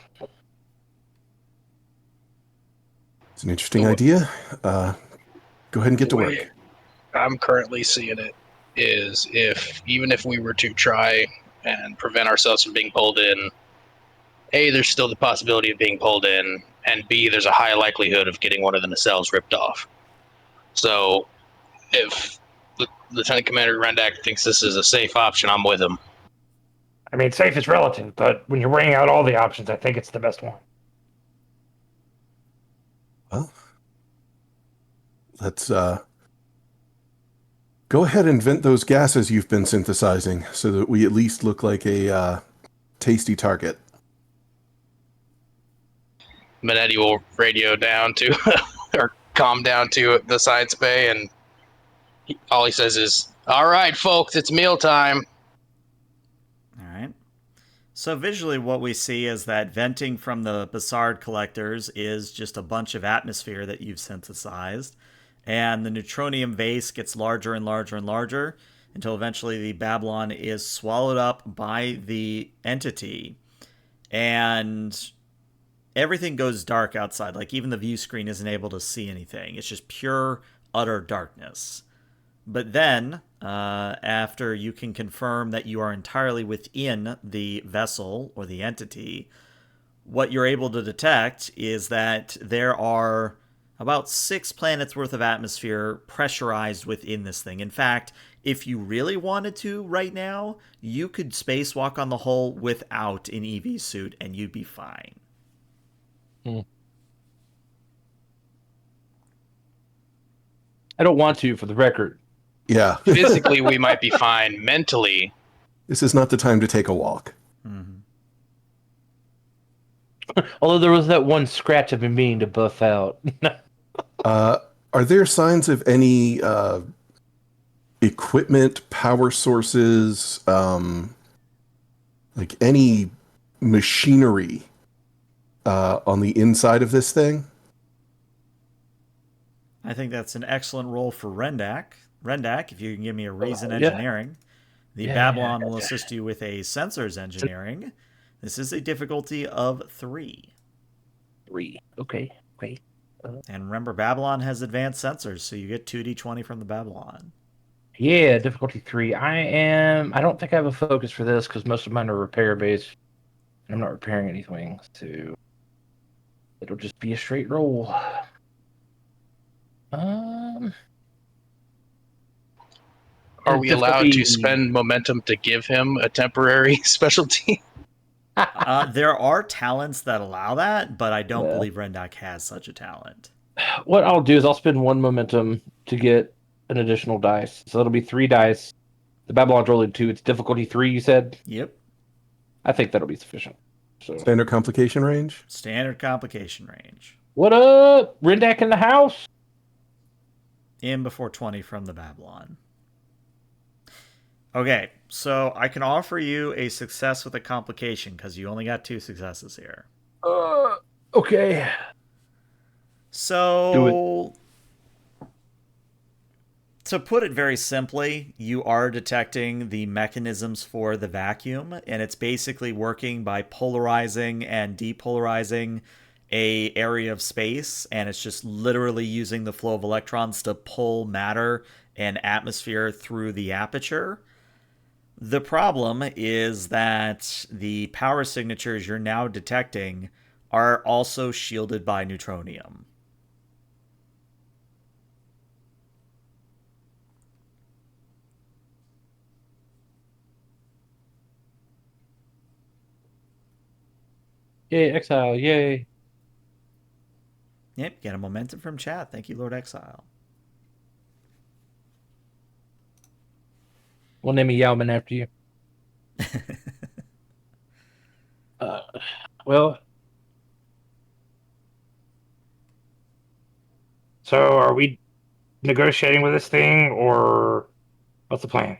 Speaker 2: It's an interesting idea. Go ahead and get to work.
Speaker 3: I'm currently seeing it is even if we were to try and prevent ourselves from being pulled in, A, there's still the possibility of being pulled in, and B, there's a high likelihood of getting one of the nacelles ripped off. So if Lieutenant Commander Rendak thinks this is a safe option, I'm with him.
Speaker 6: I mean, safe is relative, but when you're weighing out all the options, I think it's the best one.
Speaker 2: Well, let's go ahead and vent those gases you've been synthesizing so that we at least look like a tasty target.
Speaker 3: Minetti will radio down to, or calm down to the science bay, and all he says is, "All right, folks, it's mealtime."
Speaker 1: All right. So visually what we see is that venting from the Bassard collectors is just a bunch of atmosphere that you've synthesized, and the neutronium vase gets larger and larger and larger until eventually the Babylon is swallowed up by the entity, and everything goes dark outside. Like, even the view screen isn't able to see anything. It's just pure, utter darkness. But then, after you can confirm that you are entirely within the vessel or the entity, what you're able to detect is that there are about 6 planets worth of atmosphere pressurized within this thing. In fact, if you really wanted to right now, you could spacewalk on the hull without an EV suit and you'd be fine.
Speaker 5: I don't want to, for the record.
Speaker 2: Yeah.
Speaker 3: Physically, we might be fine. Mentally,
Speaker 2: this is not the time to take a walk.
Speaker 1: Mm-hmm.
Speaker 5: Although there was that one scratch I've been meaning to buff out.
Speaker 2: Are there signs of any equipment, power sources, like any machinery on the inside of this thing?
Speaker 1: I think that's an excellent role for Rendak. Rendak, if you can give me a reason engineering. The Babylon will assist you with a sensors engineering. This is a difficulty of 3.
Speaker 5: 3. Okay.
Speaker 1: And remember, Babylon has advanced sensors, so you get 2d20 from the Babylon.
Speaker 5: Yeah, difficulty 3. I don't think I have a focus for this because most of mine are repair based. And I'm not repairing anything, so it'll just be a straight roll.
Speaker 3: Are we allowed to spend momentum to give him a temporary specialty?
Speaker 1: There are talents that allow that, but I don't believe Rendak has such a talent.
Speaker 5: What I'll do is I'll spend 1 momentum to get an additional dice. So it'll be 3 dice. The Babylon's rolling 2. It's difficulty 3, you said?
Speaker 1: Yep.
Speaker 5: I think that'll be sufficient. So.
Speaker 2: Standard complication range?
Speaker 1: Standard complication range.
Speaker 5: What up? Rendak in the house?
Speaker 1: In before 20 from the Babylon. Okay, so I can offer you a success with a complication because you only got 2 successes here.
Speaker 5: Okay.
Speaker 1: So To put it very simply, you are detecting the mechanisms for the vacuum, and it's basically working by polarizing and depolarizing a area of space, and it's just literally using the flow of electrons to pull matter and atmosphere through the aperture. The problem is that the power signatures you're now detecting are also shielded by neutronium.
Speaker 5: Yay, exile! Yay!
Speaker 1: Yep, get a momentum from chat. Thank you, Lord Exile.
Speaker 5: We'll name a Yauman after you. Uh, well,
Speaker 6: So are we negotiating with this thing, or what's the plan?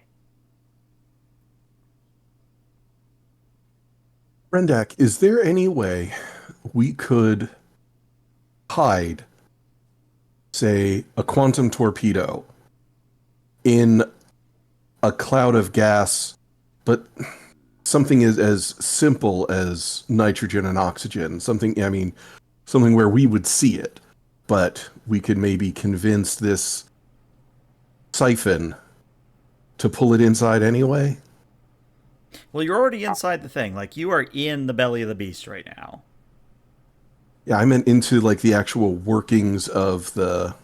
Speaker 2: Brendak, is there any way we could hide, say, a quantum torpedo in a cloud of gas, but something as simple as nitrogen and oxygen? Something, I mean, something where we would see it, but we could maybe convince this siphon to pull it inside anyway?
Speaker 1: Well, you're already inside the thing. Like, you are in the belly of the beast right now.
Speaker 2: Yeah, I meant into like the actual workings of the.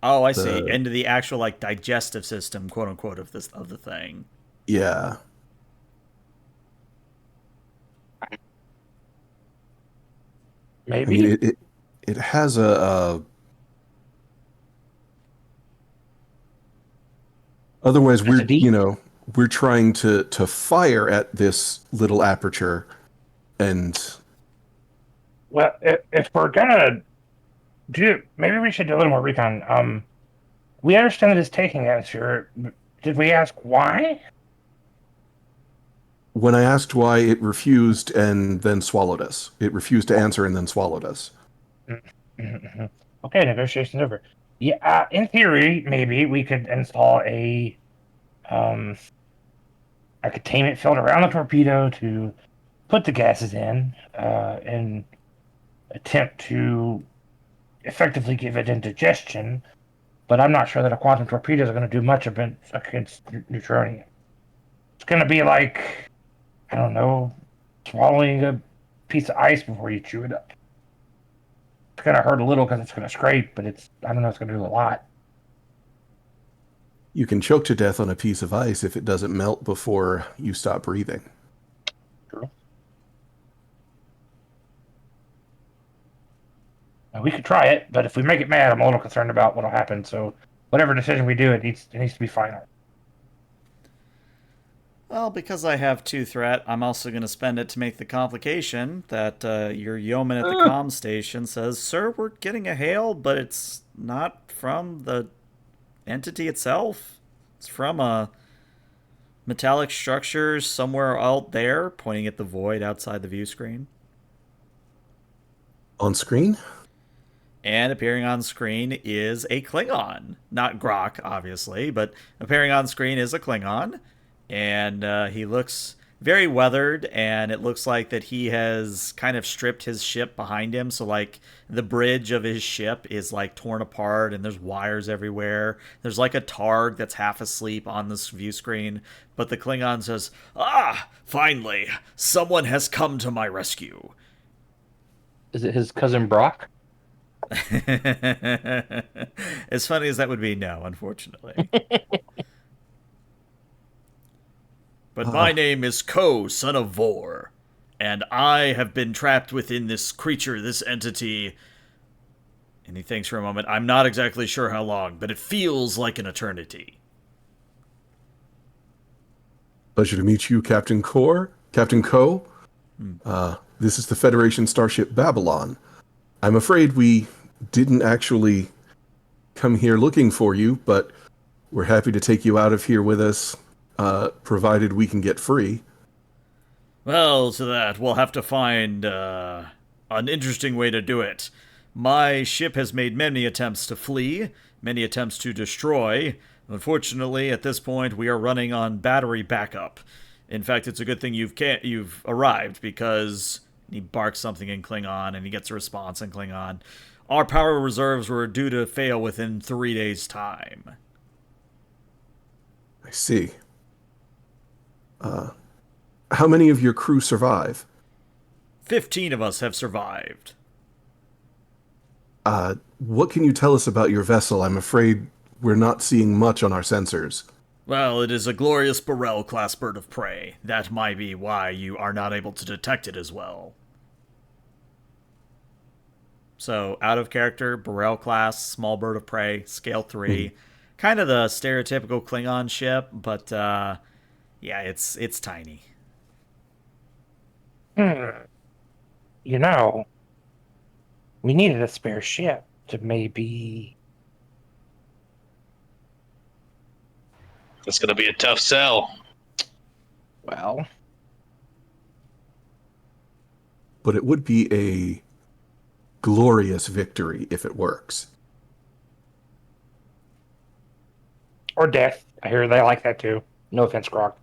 Speaker 1: Oh, I see. Into the actual like digestive system, quote unquote, of the thing.
Speaker 2: Yeah.
Speaker 6: Maybe.
Speaker 2: I mean, it has a otherwise we're trying to fire at this little aperture, and
Speaker 6: Well, if we're gonna do, maybe we should do a little more recon. We understand that it's taking atmosphere. Did we ask why?
Speaker 2: when I asked why, it refused and then swallowed us. It refused to answer and then swallowed us.
Speaker 6: Okay, negotiations over. Yeah, in theory, maybe we could install um a containment field around the torpedo to put the gases in, and attempt to effectively give it indigestion. But I'm not sure that a quantum torpedo is going to do much of it against neutronium. It's going to be like, I don't know, swallowing a piece of ice before you chew it up. It's going to hurt a little because it's going to scrape, but I don't know, it's going to do a lot.
Speaker 2: You can choke to death on a piece of ice if it doesn't melt before you stop breathing.
Speaker 6: True. Now, we could try it, but if we make it mad, I'm a little concerned about what'll happen. So whatever decision we do, it needs to be final.
Speaker 1: Well, because I have 2 threat, I'm also going to spend it to make the complication that your yeoman at the comm station says, "Sir, we're getting a hail, but it's not from the entity itself. It's from a metallic structure somewhere out there," pointing at the void outside the view screen.
Speaker 2: On screen?
Speaker 1: And appearing on screen is a Klingon. Not Grok, obviously, but appearing on screen is a Klingon. And he looks very weathered, and it looks like that he has kind of stripped his ship behind him. So, like, the bridge of his ship is, like, torn apart, and there's wires everywhere. There's, like, a Targ that's half asleep on this view screen. But the Klingon says, "Ah, finally, someone has come to my rescue."
Speaker 5: Is it his cousin Brock?
Speaker 1: As funny as that would be, no, unfortunately. But my name is Ko, son of Vor, and I have been trapped within this creature, this entity. And he thinks for a moment. I'm not exactly sure how long, but it feels like an eternity.
Speaker 2: Pleasure to meet you, Captain Core. Captain Ko. This is the Federation starship Babylon. I'm afraid we didn't actually come here looking for you, but we're happy to take you out of here with us, provided we can get free.
Speaker 1: Well, to that, we'll have to find an interesting way to do it. My ship has made many attempts to flee, many attempts to destroy. Unfortunately, at this point, we are running on battery backup. In fact, it's a good thing you've arrived, because he barks something in Klingon and he gets a response in Klingon. Our power reserves were due to fail within 3 days' time.
Speaker 2: I see. How many of your crew survive?
Speaker 1: 15 of us have survived.
Speaker 2: What can you tell us about your vessel? I'm afraid we're not seeing much on our sensors.
Speaker 1: Well, it is a glorious Burrell-class bird of prey. That might be why you are not able to detect it as well. So, out of character, Burrell-class, small bird of prey, scale 3. Kind of the stereotypical Klingon ship, but, yeah, it's tiny.
Speaker 6: You know, we needed a spare ship to maybe...
Speaker 3: It's going to be a tough sell.
Speaker 6: Well,
Speaker 2: But it would be a glorious victory if it works.
Speaker 6: or death. I hear they like that too. No offense, Grog.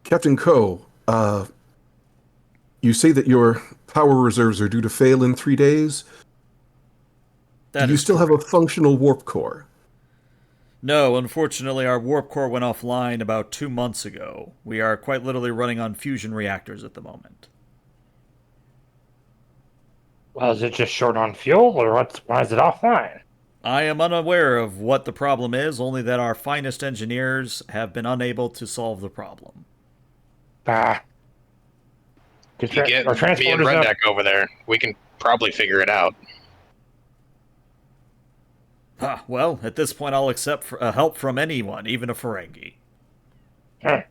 Speaker 2: Captain Ko, you say that your power reserves are due to fail in 3 days? Do you still have a functional warp core?
Speaker 1: No, unfortunately, our warp core went offline about 2 months ago. We are quite literally running on fusion reactors at the moment.
Speaker 6: Well, is it just short on fuel, or why is it offline?
Speaker 1: I am unaware of what the problem is, only that our finest engineers have been unable to solve the problem.
Speaker 6: Ah.
Speaker 3: You get me and
Speaker 6: transporters
Speaker 3: Redneck over there. We can probably figure it out.
Speaker 1: Well, at this point, I'll accept help from anyone, even a Ferengi.
Speaker 6: Huh.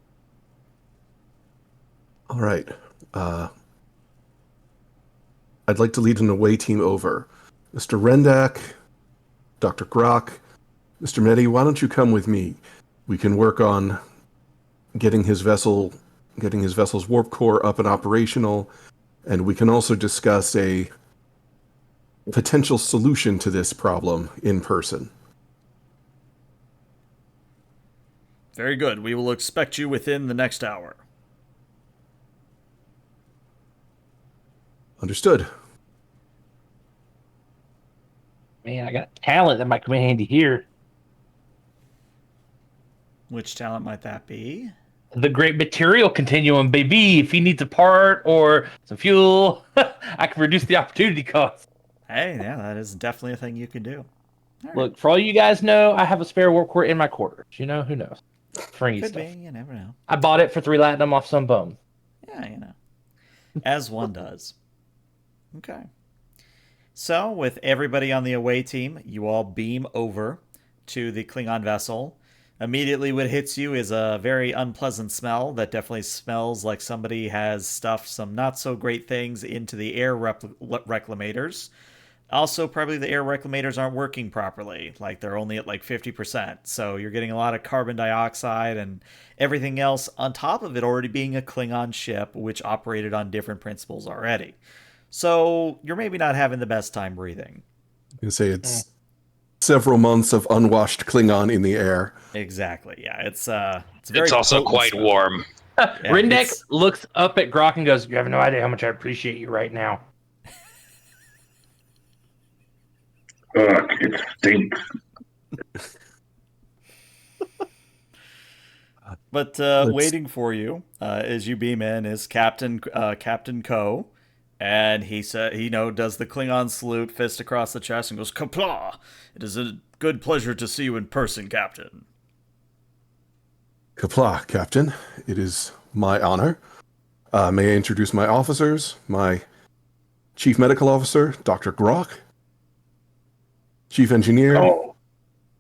Speaker 2: All right. I'd like to lead an away team over. Mr. Rendak, Dr. Grok, Mr. Medi, why don't you come with me? We can work on getting his vessel's warp core up and operational, and we can also discuss a potential solution to this problem in person.
Speaker 1: Very good. We will expect you within the next hour.
Speaker 2: Understood.
Speaker 5: Man, I got talent that might come in handy here.
Speaker 1: Which talent might that be?
Speaker 5: The great material continuum, baby. If he needs a part or some fuel, I can reduce the opportunity cost.
Speaker 1: Hey, yeah, that is definitely a thing you can do. All
Speaker 5: Look, for all you guys know, I have a spare warp core in my quarters. You know, who knows? Fringy
Speaker 1: Could
Speaker 5: stuff.
Speaker 1: be, you never know.
Speaker 5: I bought it for 3 latinum off some bum.
Speaker 1: Yeah, you know. As one does. Okay. So, with everybody on the away team, you all beam over to the Klingon vessel. Immediately, what hits you is a very unpleasant smell that definitely smells like somebody has stuffed some not so great things into the air reclamators. Also, probably the air reclamators aren't working properly. Like, they're only at like 50%. So you're getting a lot of carbon dioxide and everything else on top of it already being a Klingon ship, which operated on different principles already. So you're maybe not having the best time breathing.
Speaker 2: You can say it's several months of unwashed Klingon in the air.
Speaker 1: Exactly. Yeah, it's very.
Speaker 3: It's also
Speaker 1: potent
Speaker 3: quite
Speaker 1: stuff.
Speaker 3: warm.
Speaker 1: Yeah,
Speaker 5: Rindeck looks up at Grok and goes,
Speaker 6: You have no idea how much I appreciate you right now.
Speaker 4: It stinks.
Speaker 1: But waiting for you as you beam in is Captain Ko, and he does the Klingon salute, fist across the chest, and goes, "Kapla! It is a good pleasure to see you in person, Captain."
Speaker 2: Kapla, Captain. It is my honor. May I introduce my officers? My Chief Medical Officer, Dr. Grok, Chief Engineer,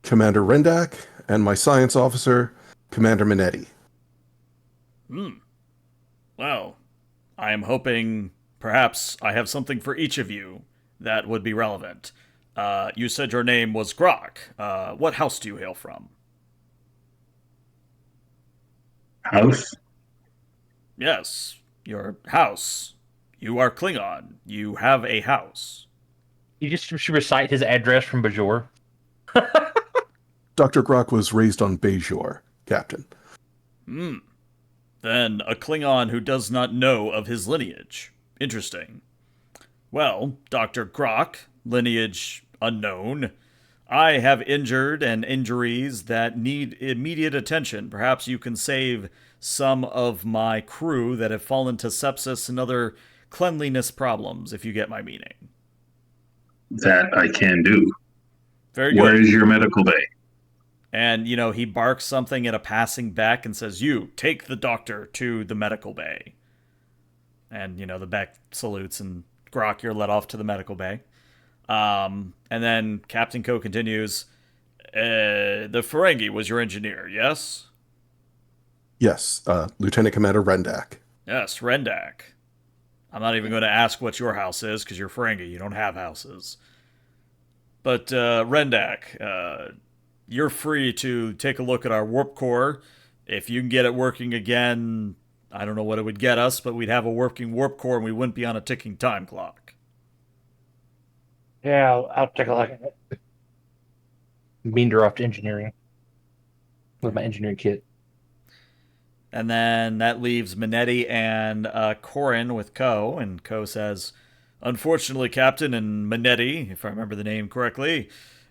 Speaker 2: Commander Rendak, and my Science Officer, Commander Minetti.
Speaker 1: Well, I am hoping perhaps I have something for each of you that would be relevant. You said your name was Grok. What house do you hail from?
Speaker 4: House?
Speaker 1: Yes, your house. You are Klingon. You have a house.
Speaker 5: You just should recite his address from Bajor.
Speaker 2: Dr. Grok was raised on Bajor, Captain.
Speaker 1: Then a Klingon who does not know of his lineage. Interesting. Well, Dr. Grok, lineage unknown. I have injured and injuries that need immediate attention. Perhaps you can save some of my crew that have fallen to sepsis and other cleanliness problems, if you get my meaning.
Speaker 4: That I can do.
Speaker 1: Very good.
Speaker 4: Where is your medical bay?
Speaker 1: And, he barks something at a passing Beck and says, "You, take the doctor to the medical bay." And, the Beck salutes, and Grok, you're let off to the medical bay. And then Captain Ko continues, "The Ferengi was your engineer, yes?"
Speaker 2: Yes, Lieutenant Commander Rendak.
Speaker 1: "Yes, Rendak. I'm not even going to ask what your house is, because you're Ferengi. You don't have houses. But, Rendak, you're free to take a look at our warp core. If you can get it working again, I don't know what it would get us, but we'd have a working warp core and we wouldn't be on a ticking time clock."
Speaker 6: Yeah, I'll take a look at it.
Speaker 5: Beamed her off to engineering with my engineering kit.
Speaker 1: And then that leaves Minetti and Corin with Ko, and Ko says, "Unfortunately, Captain, and Minetti, if I remember the name correctly,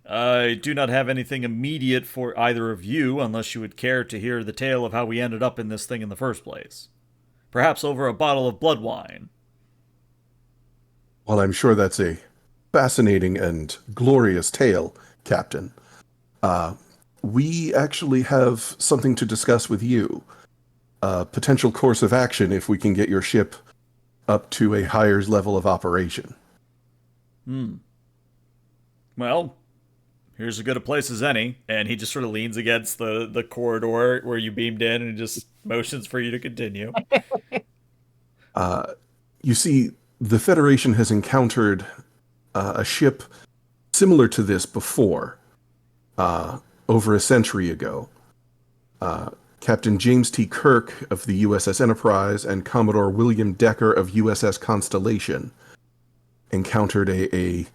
Speaker 1: I do not have anything immediate for either of you unless you would care to hear the tale of how we ended up in this thing in the first place. Perhaps over a bottle of blood wine."
Speaker 2: Well, I'm sure that's a fascinating and glorious tale, Captain. We actually have something to discuss with you. A potential course of action if we can get your ship up to a higher level of operation.
Speaker 1: Well, here's as good a place as any. And he just sort of leans against the corridor where you beamed in and just motions for you to continue.
Speaker 2: You see, the Federation has encountered a ship similar to this before, over a century ago. Captain James T. Kirk of the U.S.S. Enterprise and Commodore William Decker of U.S.S. Constellation encountered a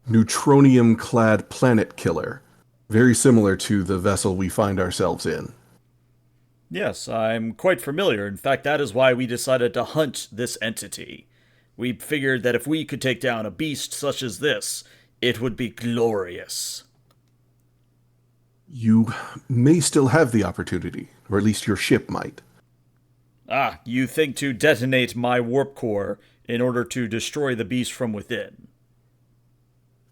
Speaker 2: neutronium-clad planet killer, very similar to the vessel we find ourselves in.
Speaker 1: Yes, I'm quite familiar. In fact, that is why we decided to hunt this entity. We figured that if we could take down a beast such as this, it would be glorious.
Speaker 2: You may still have the opportunity, or at least your ship might.
Speaker 1: Ah, you think to detonate my warp core in order to destroy the beast from within.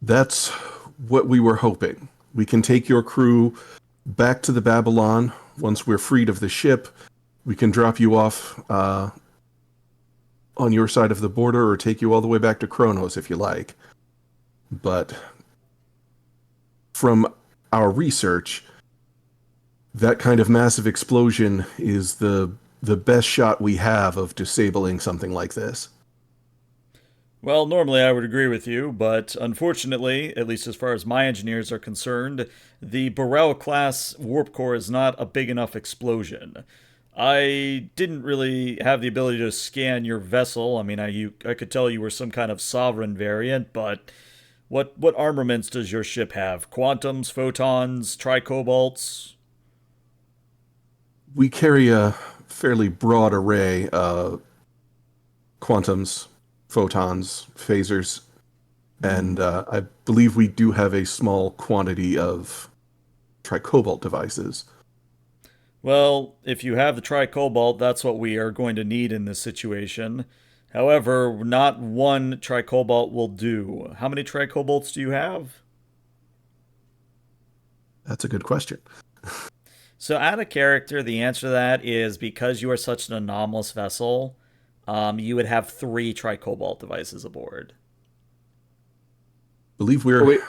Speaker 2: That's what we were hoping. We can take your crew back to the Babylon. Once we're freed of the ship, we can drop you off on your side of the border or take you all the way back to Kronos if you like. But from our research, that kind of massive explosion is the best shot we have of disabling something like this.
Speaker 1: Well, normally I would agree with you, but unfortunately, at least as far as my engineers are concerned, the Burrell-class warp core is not a big enough explosion. I didn't really have the ability to scan your vessel. I mean, I could tell you were some kind of sovereign variant, but what armaments does your ship have? Quantums, photons, tricobalts?
Speaker 2: We carry a fairly broad array of quantums, photons, phasers, and I believe we do have a small quantity of tricobalt devices.
Speaker 1: Well, if you have the tricobalt, that's what we are going to need in this situation. However, not one tricobalt will do. How many tricobalts do you have?
Speaker 2: That's a good question.
Speaker 1: So, out of character, the answer to that is because you are such an anomalous vessel, you would have 3 tricobalt devices aboard.
Speaker 2: Believe we're...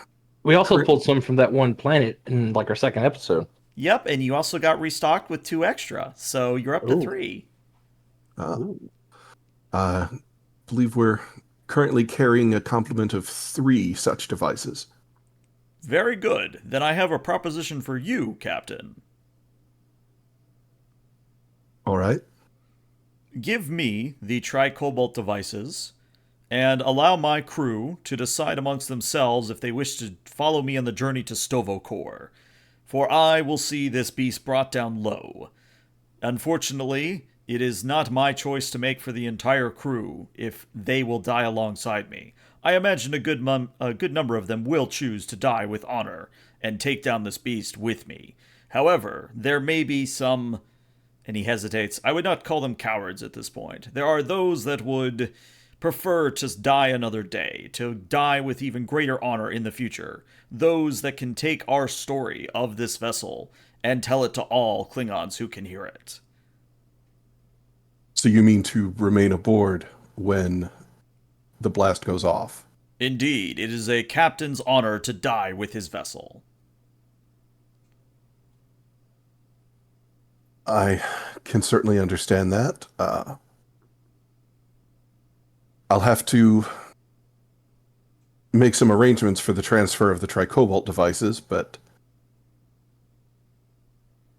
Speaker 5: We also pulled some from that one planet in like our second episode.
Speaker 1: Yep, and you also got restocked with 2 extra, so you're up to 3.
Speaker 2: Believe we're currently carrying a complement of 3 such devices.
Speaker 1: Very good. Then I have a proposition for you, Captain.
Speaker 2: All right.
Speaker 1: Give me the tricobalt devices and allow my crew to decide amongst themselves if they wish to follow me on the journey to Stovokor, for I will see this beast brought down low. Unfortunately, it is not my choice to make for the entire crew if they will die alongside me. I imagine a good number of them will choose to die with honor and take down this beast with me. However, there may be some, and he hesitates, I would not call them cowards at this point. There are those that would prefer to die another day, to die with even greater honor in the future. Those that can take our story of this vessel and tell it to all Klingons who can hear it.
Speaker 2: So you mean to remain aboard when the blast goes off?
Speaker 1: Indeed, it is a captain's honor to die with his vessel.
Speaker 2: I can certainly understand that. I'll have to make some arrangements for the transfer of the tricobalt devices, but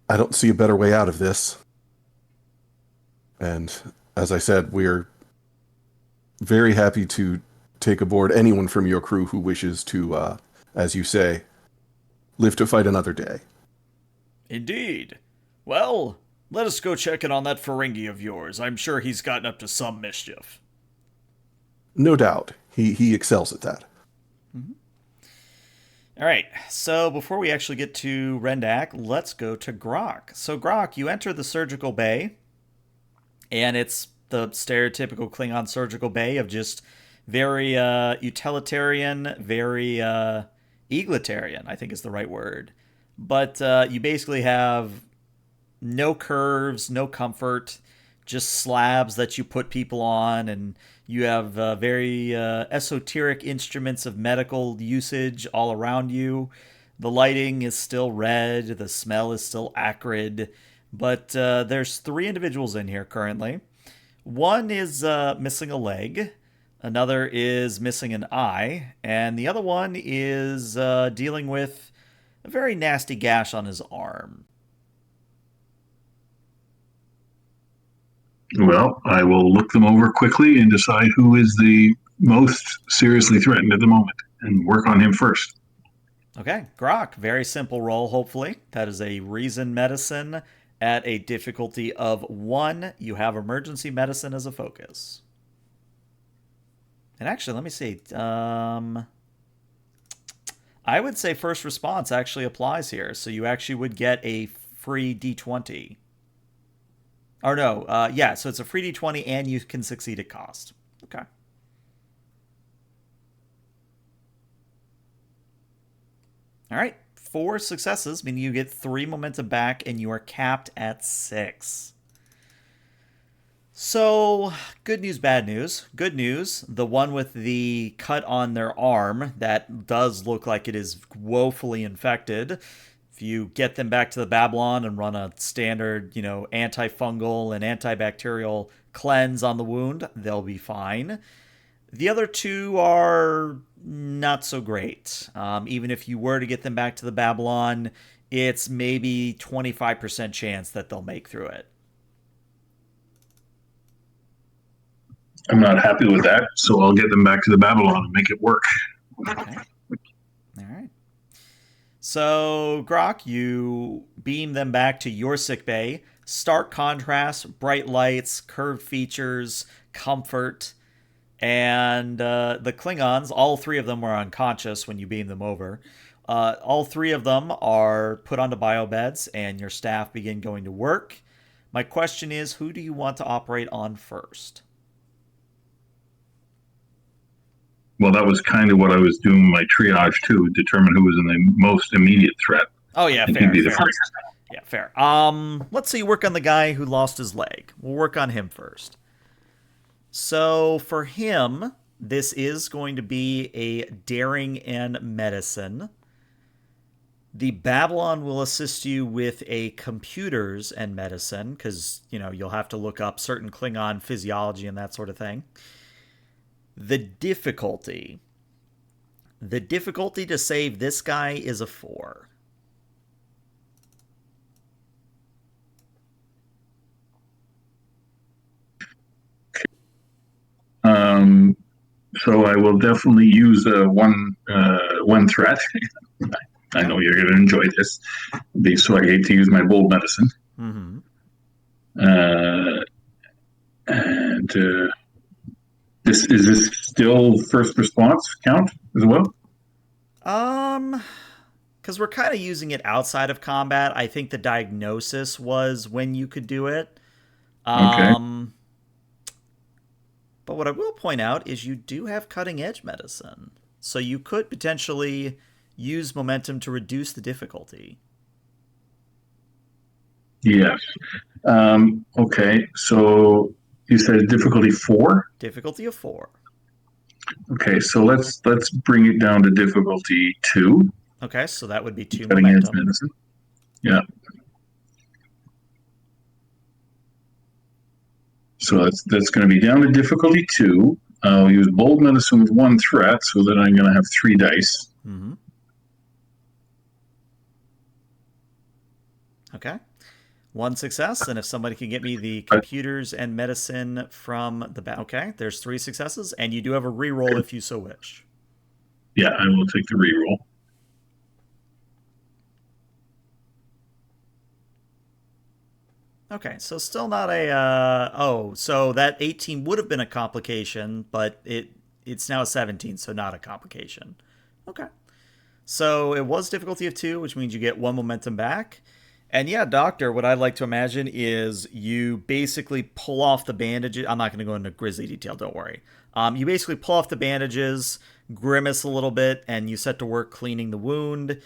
Speaker 2: I don't see a better way out of this. And as I said, we're very happy to take aboard anyone from your crew who wishes to, as you say, live to fight another day.
Speaker 1: Indeed. Well, let us go check in on that Ferengi of yours. I'm sure he's gotten up to some mischief.
Speaker 2: No doubt. He excels at that.
Speaker 1: Mm-hmm. All right, so before we actually get to Rendak, let's go to Grok. So Grok, you enter the surgical bay, and it's the stereotypical Klingon surgical bay of just very utilitarian, very egalitarian, I think is the right word. But you basically have no curves, no comfort, just slabs that you put people on, and you have very esoteric instruments of medical usage all around you. The lighting is still red, the smell is still acrid, but there's 3 individuals in here currently. One is missing a leg, another is missing an eye, and the other one is dealing with a very nasty gash on his arm.
Speaker 4: Well, I will look them over quickly and decide who is the most seriously threatened at the moment and work on him first.
Speaker 1: Okay, Grok, very simple roll, hopefully. That is a reason medicine at a difficulty of 1. You have emergency medicine as a focus. And actually, let me see. I would say first response actually applies here. So you actually would get a free D20. Or no, yeah, so it's a free D20 and you can succeed at cost. Okay. All right, 4 successes, meaning you get 3 momentum back and you are capped at 6. So, good news, bad news. Good news, the one with the cut on their arm, that does look like it is woefully infected. If you get them back to the Babylon and run a standard, antifungal and antibacterial cleanse on the wound, they'll be fine. The other 2 are not so great. Even if you were to get them back to the Babylon, it's maybe 25% chance that they'll make through it.
Speaker 4: I'm not happy with that, so I'll get them back to the Babylon and make it work.
Speaker 1: Okay. All right. So, Grok, you beam them back to your sickbay. Stark contrast, bright lights, curved features, comfort. And the Klingons, all 3 of them were unconscious when you beamed them over. All 3 of them are put onto biobeds, and your staff begin going to work. My question is, who do you want to operate on first?
Speaker 4: Well, that was kind of what I was doing my triage to determine who was in the most immediate threat.
Speaker 1: Oh, yeah,
Speaker 4: and
Speaker 1: fair.
Speaker 4: he'd be the
Speaker 1: fair.
Speaker 4: first.
Speaker 1: Yeah, fair. Let's see, work on the guy who lost his leg. We'll work on him first. So for him, this is going to be a daring and medicine. The Babylon will assist you with a computers and medicine, because, you'll have to look up certain Klingon physiology and that sort of thing. The difficulty to save this guy is a 4.
Speaker 4: So I will definitely use one threat. I know you're going to enjoy this. So I hate to use my bold medicine.
Speaker 1: Mm-hmm.
Speaker 4: And this still first response count as well?
Speaker 1: Because we're kind of using it outside of combat. I think the diagnosis was when you could do it.
Speaker 4: Okay.
Speaker 1: But what I will point out is you do have cutting edge medicine. So you could potentially use momentum to reduce the difficulty.
Speaker 4: Yes. Okay. So you said difficulty 4?
Speaker 1: Difficulty of 4.
Speaker 4: Okay. So let's bring it down to difficulty 2.
Speaker 1: Okay, so that would be 2
Speaker 4: Cutting edge
Speaker 1: momentum.
Speaker 4: medicine. Yeah. So that's going to be down to difficulty 2. I'll use bold medicine with 1 threat, so that I'm going to have 3 dice.
Speaker 1: Mm-hmm. Okay. 1 success, and if somebody can get me the computers and medicine from the okay, there's 3 successes, and you do have a reroll if you so wish.
Speaker 4: Yeah, I will take the reroll.
Speaker 1: Okay, so still not a so that 18 would have been a complication, but it's now a 17, so not a complication. Okay. So it was difficulty of 2, which means you get 1 momentum back. And yeah, Doctor, what I'd like to imagine is you basically pull off the bandages. I'm not going to go into grisly detail, don't worry. You basically pull off the bandages, grimace a little bit, and you set to work cleaning the wound.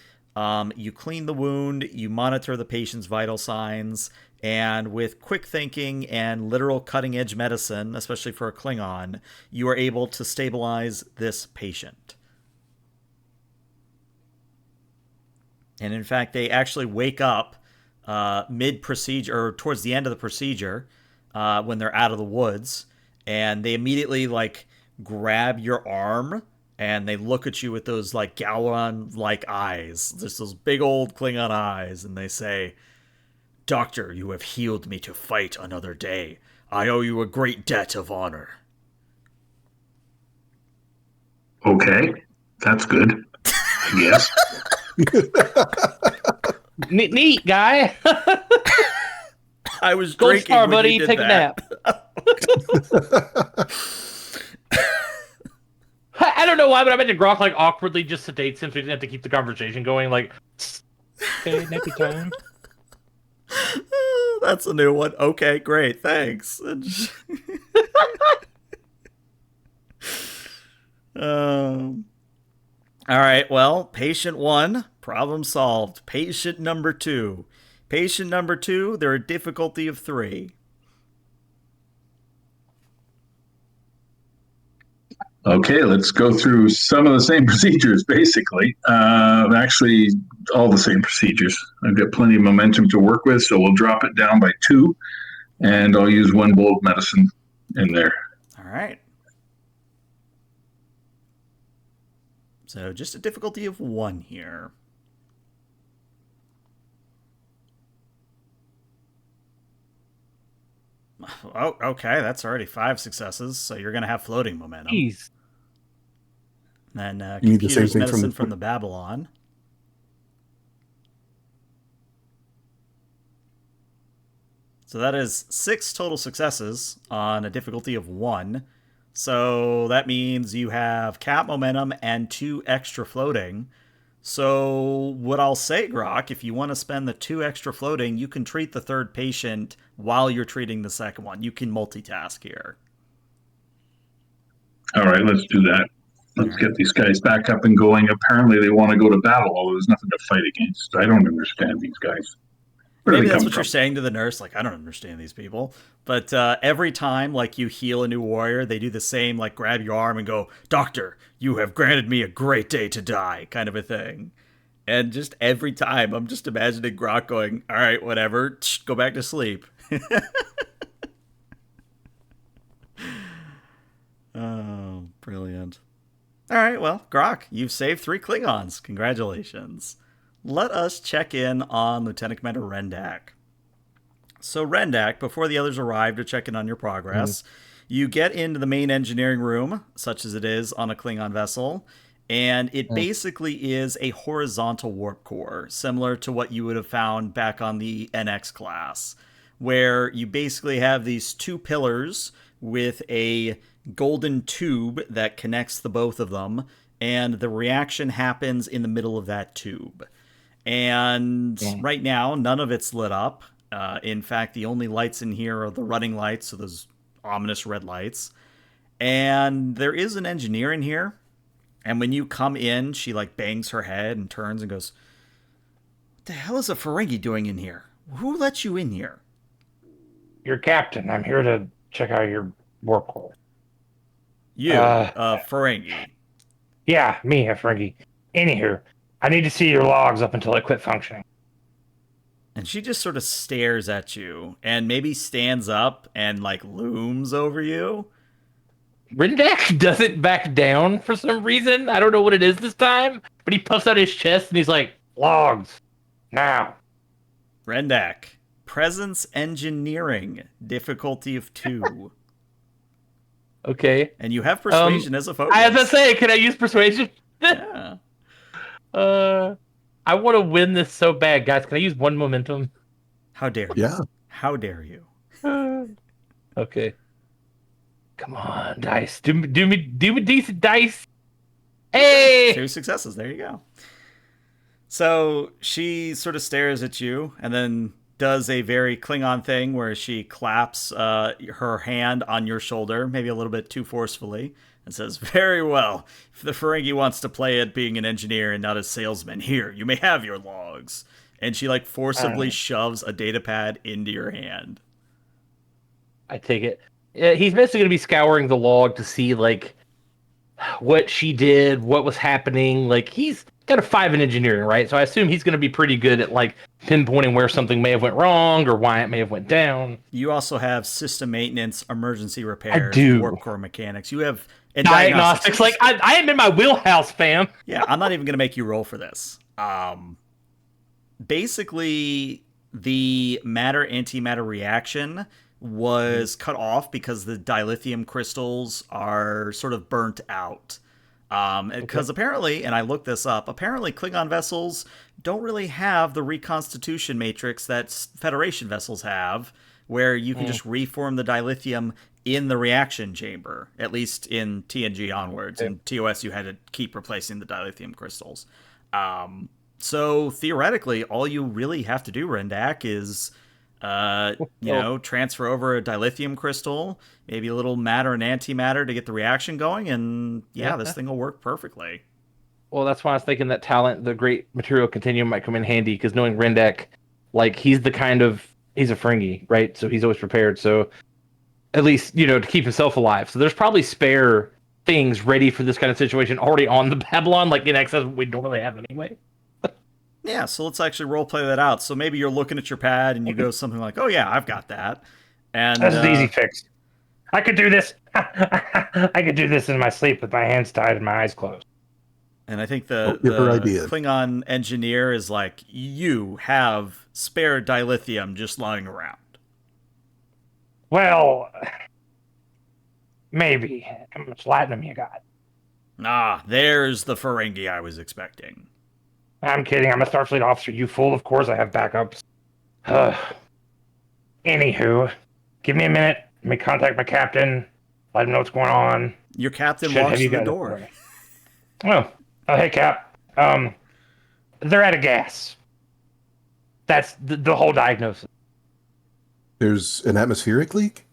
Speaker 1: You clean the wound, you monitor the patient's vital signs, and with quick thinking and literal cutting-edge medicine, especially for a Klingon, you are able to stabilize this patient. And in fact, they actually wake up mid-procedure, or towards the end of the procedure, when they're out of the woods, and they immediately, like, grab your arm, and they look at you with those, like, Gowron-like eyes, just those big old Klingon eyes, and they say, "Doctor, you have healed me to fight another day. I owe you a great debt of honor."
Speaker 4: Okay, that's good. Yes.
Speaker 5: Neat guy.
Speaker 1: I was
Speaker 5: Gold
Speaker 1: drinking
Speaker 5: star,
Speaker 1: when
Speaker 5: buddy.
Speaker 1: you did
Speaker 5: Take
Speaker 1: that.
Speaker 5: a nap. I don't know why, but I bet Grok like awkwardly just sedates him so he didn't have to keep the conversation going. Like, okay, nappy time.
Speaker 1: That's a new one. Okay, great, thanks. All right, well, patient 1, problem solved. Patient number 2. Patient number 2, they're a difficulty of 3.
Speaker 4: Okay, let's go through some of the same procedures, basically. Actually, all the same procedures. I've got plenty of momentum to work with, so we'll drop it down by 2, and I'll use 1 bold medicine in there.
Speaker 1: All right. So just a difficulty of 1 here. Oh, okay, that's already 5 successes, so you're going to have floating momentum.
Speaker 5: Jeez.
Speaker 1: And then
Speaker 2: You need the same
Speaker 1: computers
Speaker 2: thing
Speaker 1: medicine
Speaker 2: from
Speaker 1: from the Babylon. So that is 6 total successes on a difficulty of 1. So that means you have cap momentum and 2 extra floating. So what I'll say, Grok, if you want to spend the 2 extra floating, you can treat the 3rd patient while you're treating the 2nd one. You can multitask here.
Speaker 4: All right, let's do that. Let's get these guys back up and going. Apparently, they want to go to battle, although there's nothing to fight against. I don't understand these guys.
Speaker 1: Maybe that's what you're saying to the nurse. Like, I don't understand these people. But every time, like, you heal a new warrior, they do the same, like, grab your arm and go, "Doctor, you have granted me a great day to die," kind of a thing. And just every time, I'm just imagining Grok going, "All right, whatever, go back to sleep." Oh, brilliant. All right, well, Grok, you've saved 3 Klingons. Congratulations. Let us check in on Lieutenant Commander Rendak. So Rendak, before the others arrive to check in on your progress, You get into the main engineering room, such as it is on a Klingon vessel, and it basically is a horizontal warp core, similar to what you would have found back on the NX class, where you basically have these two pillars with a golden tube that connects the both of them, and the reaction happens in the middle of that tube. And right now, none of it's lit up. In fact, the only lights in here are the running lights, so those ominous red lights. And there is an engineer in here. And when you come in, she like bangs her head and turns and goes, "What the hell is a Ferengi doing in here? Who let you in here?"
Speaker 6: Your captain. I'm here to check out your warp core.
Speaker 1: You, Ferengi.
Speaker 6: Yeah, me, a Ferengi. Anywho, I need to see your logs up until I quit functioning.
Speaker 1: And she just sort of stares at you and maybe stands up and like looms over you.
Speaker 5: Rindak doesn't back down for some reason. I don't know what it is this time, but he puffs out his chest and he's like,
Speaker 6: Logs. Now.
Speaker 1: Rendak. Presence engineering. Difficulty of 2.
Speaker 5: okay.
Speaker 1: And you have persuasion as a focus.
Speaker 5: I was going to say, can I use persuasion?
Speaker 1: Yeah.
Speaker 5: I want to win this so bad, guys. Can I use 1 momentum?
Speaker 1: How dare you?
Speaker 2: Yeah.
Speaker 1: How dare you?
Speaker 5: Okay. Come on, dice. Do me decent dice. Hey!
Speaker 1: 2 successes. There you go. So she sort of stares at you and then does a very Klingon thing where she claps her hand on your shoulder, maybe a little bit too forcefully, and says, "Very well. If the Ferengi wants to play at being an engineer and not a salesman, here, you may have your logs." And she like forcibly shoves a data pad into your hand.
Speaker 5: I take it. He's basically going to be scouring the log to see like what she did, what was happening. Like he's got a 5 in engineering, right? So I assume he's going to be pretty good at like pinpointing where something may have went wrong or why it may have went down.
Speaker 1: You also have system maintenance, emergency repairs,
Speaker 5: I do.
Speaker 1: warp core mechanics. You have and
Speaker 5: Diagnostics. Like I am in my wheelhouse, fam.
Speaker 1: Yeah, I'm not even going to make you roll for this. Basically, the matter-antimatter reaction was cut off because the dilithium crystals are sort of burnt out. Because apparently, and I looked this up, apparently Klingon vessels don't really have the reconstitution matrix that Federation vessels have, where you can just reform the dilithium in the reaction chamber, at least in TNG onwards. In TOS, you had to keep replacing the dilithium crystals. So theoretically, all you really have to do, Rendak, is transfer over a dilithium crystal, maybe a little matter and antimatter to get the reaction going, and this thing will work perfectly.
Speaker 5: Well, that's why I was thinking that talent, the great material continuum, might come in handy, because knowing Rendak, like he's a Ferengi, right? So he's always prepared. So at least, to keep himself alive. So there's probably spare things ready for this kind of situation already on the Babylon, like in excess we normally have anyway.
Speaker 1: Yeah, so let's actually roleplay that out. So maybe you're looking at your pad and you go something like, "Oh yeah, I've got that." And
Speaker 6: that's an easy fix. I could do this. I could do this in my sleep with my hands tied and my eyes closed.
Speaker 1: And I think the
Speaker 2: idea.
Speaker 1: Klingon engineer is like, "You have spare dilithium just lying around."
Speaker 6: Well, maybe. How much latinum you got?
Speaker 1: Ah, there's the Ferengi I was expecting.
Speaker 6: I'm kidding. I'm a Starfleet officer. You fool. Of course I have backups. Anywho, give me a minute. Let me contact my captain. Let him know what's going on.
Speaker 1: Your captain walks to the door.
Speaker 6: Oh, hey, Cap. They're out of gas. That's the whole diagnosis.
Speaker 2: There's an atmospheric leak?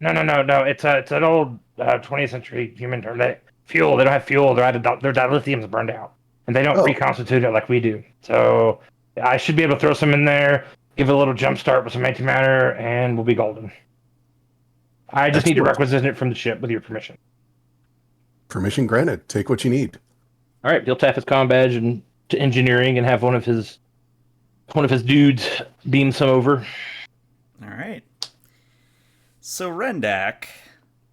Speaker 6: No. It's an old 20th century human term. Fuel. They don't have fuel. Their dilithium's burned out. And they don't reconstitute it like we do. So I should be able to throw some in there, give it a little jump start with some antimatter, and we'll be golden. I just need to requisition it from the ship with your permission.
Speaker 2: Permission granted. Take what you need.
Speaker 5: All right, he'll tap his comm badge and to engineering and have one of his dudes beam some over.
Speaker 1: All right. So Rendak,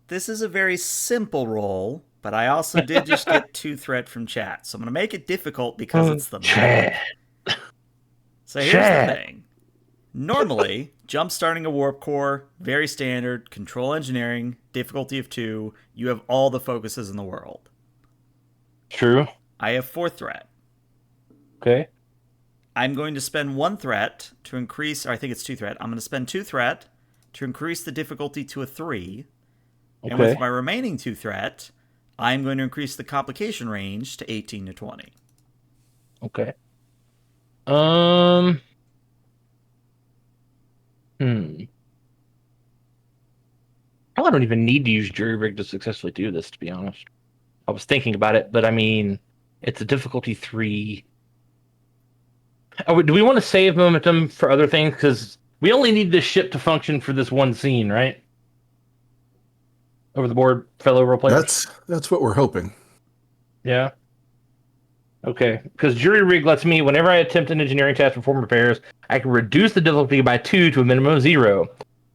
Speaker 1: this is a very simple roll. But I also did just get 2 threat from chat. So I'm going to make it difficult because it's the
Speaker 6: chat.
Speaker 1: So here's the thing. Normally, Jump starting a warp core, very standard, control engineering, difficulty of 2. You have all the focuses in the world.
Speaker 5: True.
Speaker 1: I have 4 threat.
Speaker 5: Okay.
Speaker 1: I'm going to spend 1 threat to increase, or I think it's 2 threat. I'm going to spend 2 threat to increase the difficulty to a 3.
Speaker 5: Okay.
Speaker 1: And with my remaining 2 threat, I'm going to increase the complication range to 18 to 20.
Speaker 5: Okay. I don't even need to use jury rig to successfully do this, to be honest. I was thinking about it, but I mean, it's a difficulty 3. Do we want to save momentum for other things? Because we only need this ship to function for this one scene, right? Over the board, fellow role players.
Speaker 2: That's what we're hoping.
Speaker 5: Yeah. Okay. Because jury rig lets me, whenever I attempt an engineering task to perform repairs, I can reduce the difficulty by 2 to a minimum of 0.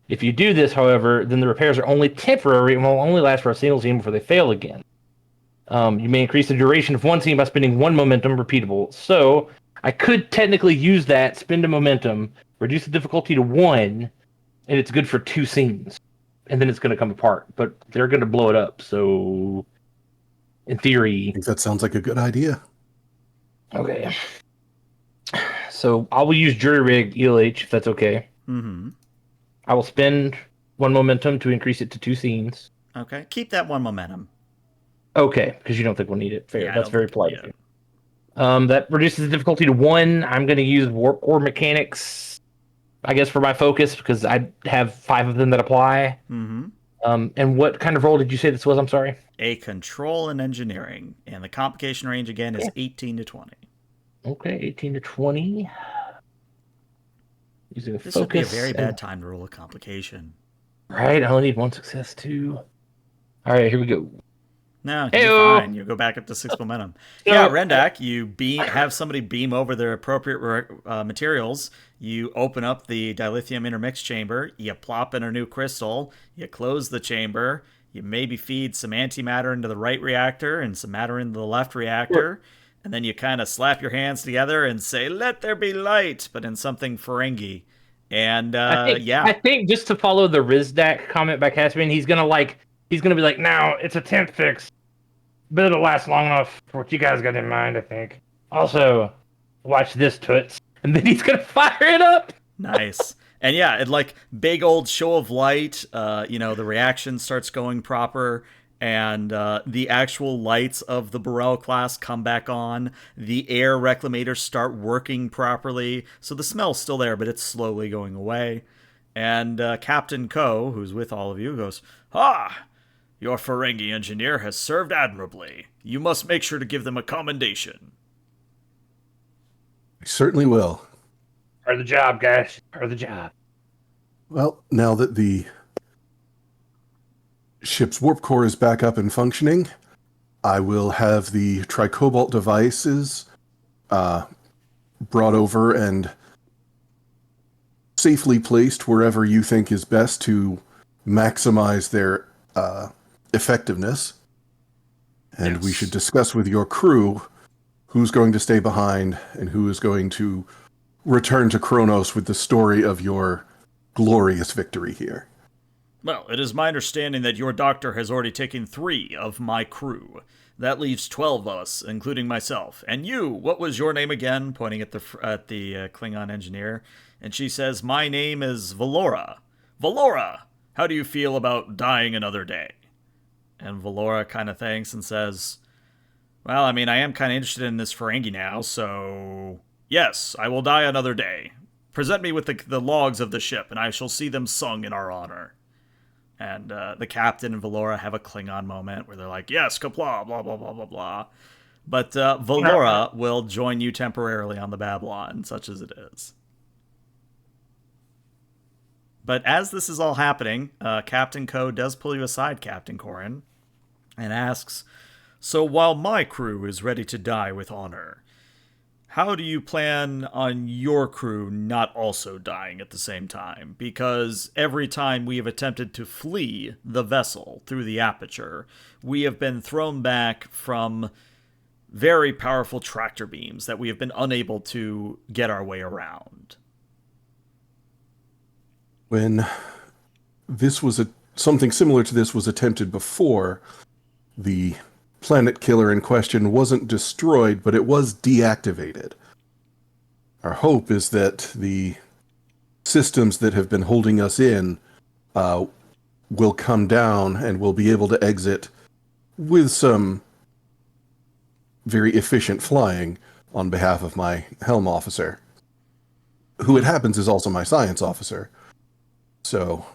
Speaker 5: If you do this, however, then the repairs are only temporary and will only last for a single scene before they fail again. You may increase the duration of one scene by spending 1 momentum repeatable. So I could technically use that, spend a momentum, reduce the difficulty to 1, and it's good for 2 scenes. And then it's going to come apart. But they're going to blow it up. So, in theory...
Speaker 2: I think that sounds like a good idea.
Speaker 5: Okay. So I will use jury rig ELH, if that's okay.
Speaker 1: Mm-hmm.
Speaker 5: I will spend 1 momentum to increase it to 2 scenes.
Speaker 1: Okay. Keep that 1 momentum.
Speaker 5: Okay, because you don't think we'll need it. Fair.
Speaker 1: Yeah,
Speaker 5: That's very polite of
Speaker 1: yeah.
Speaker 5: you. That reduces the difficulty to 1. I'm going to use warp core mechanics, I guess, for my focus, because I have 5 of them that apply.
Speaker 1: Mm-hmm.
Speaker 5: And what kind of role did you say this was? I'm sorry.
Speaker 1: A control and engineering. And the complication range, again, is 18 to 20.
Speaker 5: Okay, 18 to 20. Using a
Speaker 1: This
Speaker 5: focus.
Speaker 1: would be a very bad time to roll a complication.
Speaker 5: Right, I only need 1 success, too. All right, here we go.
Speaker 1: No, you're fine. You go back up to 6 momentum. Yeah, Rendak, you have somebody beam over their appropriate materials. You open up the dilithium intermix chamber. You plop in a new crystal. You close the chamber. You maybe feed some antimatter into the right reactor and some matter into the left reactor. And then you kind of slap your hands together and say, "Let there be light," but in something Ferengi. And
Speaker 5: I think just to follow the Rizdak comment by Caspian, he's gonna be like,
Speaker 6: Now, it's a temp fix, but it'll last long enough for what you guys got in mind, I think. Also, watch this, Toots.
Speaker 5: and then he's gonna fire it up.
Speaker 1: Nice. And yeah, it like big old show of light. The reaction starts going proper, and the actual lights of the Burrell class come back on. The air reclamators start working properly, so the smell's still there, but it's slowly going away. And Captain Ko, who's with all of you, goes, "Ah, your Ferengi engineer has served admirably. You must make sure to give them a commendation."
Speaker 2: I certainly will.
Speaker 6: Part of the job, guys. Part of the job.
Speaker 2: Well, now that the ship's warp core is back up and functioning, I will have the tricobalt devices brought over and safely placed wherever you think is best to maximize their effectiveness. And we should discuss with your crew who's going to stay behind and who is going to return to Kronos with the story of your glorious victory here.
Speaker 1: Well, it is my understanding that your doctor has already taken 3 of my crew. That leaves 12 of us, including myself. And you, what was your name again? Pointing at the Klingon engineer. And she says, "My name is Valora. Valora, how do you feel about dying another day?" And Valora kind of thanks and says, "Well, I mean, I am kind of interested in this Ferengi now, so yes, I will die another day. Present me with the logs of the ship, and I shall see them sung in our honor." And the captain and Valora have a Klingon moment where they're like, "Yes, kapla, blah, blah, blah, blah, blah." But Valora will join you temporarily on the Babylon, such as it is. But as this is all happening, Captain Ko does pull you aside, Captain Corin, and asks, "So while my crew is ready to die with honor, how do you plan on your crew not also dying at the same time? Because every time we have attempted to flee the vessel through the aperture, we have been thrown back from very powerful tractor beams that we have been unable to get our way around."
Speaker 2: When something similar to this was attempted before, the planet killer in question wasn't destroyed, but it was deactivated. Our hope is that the systems that have been holding us in will come down and we'll be able to exit with some very efficient flying on behalf of my helm officer, who it happens is also my science officer. So,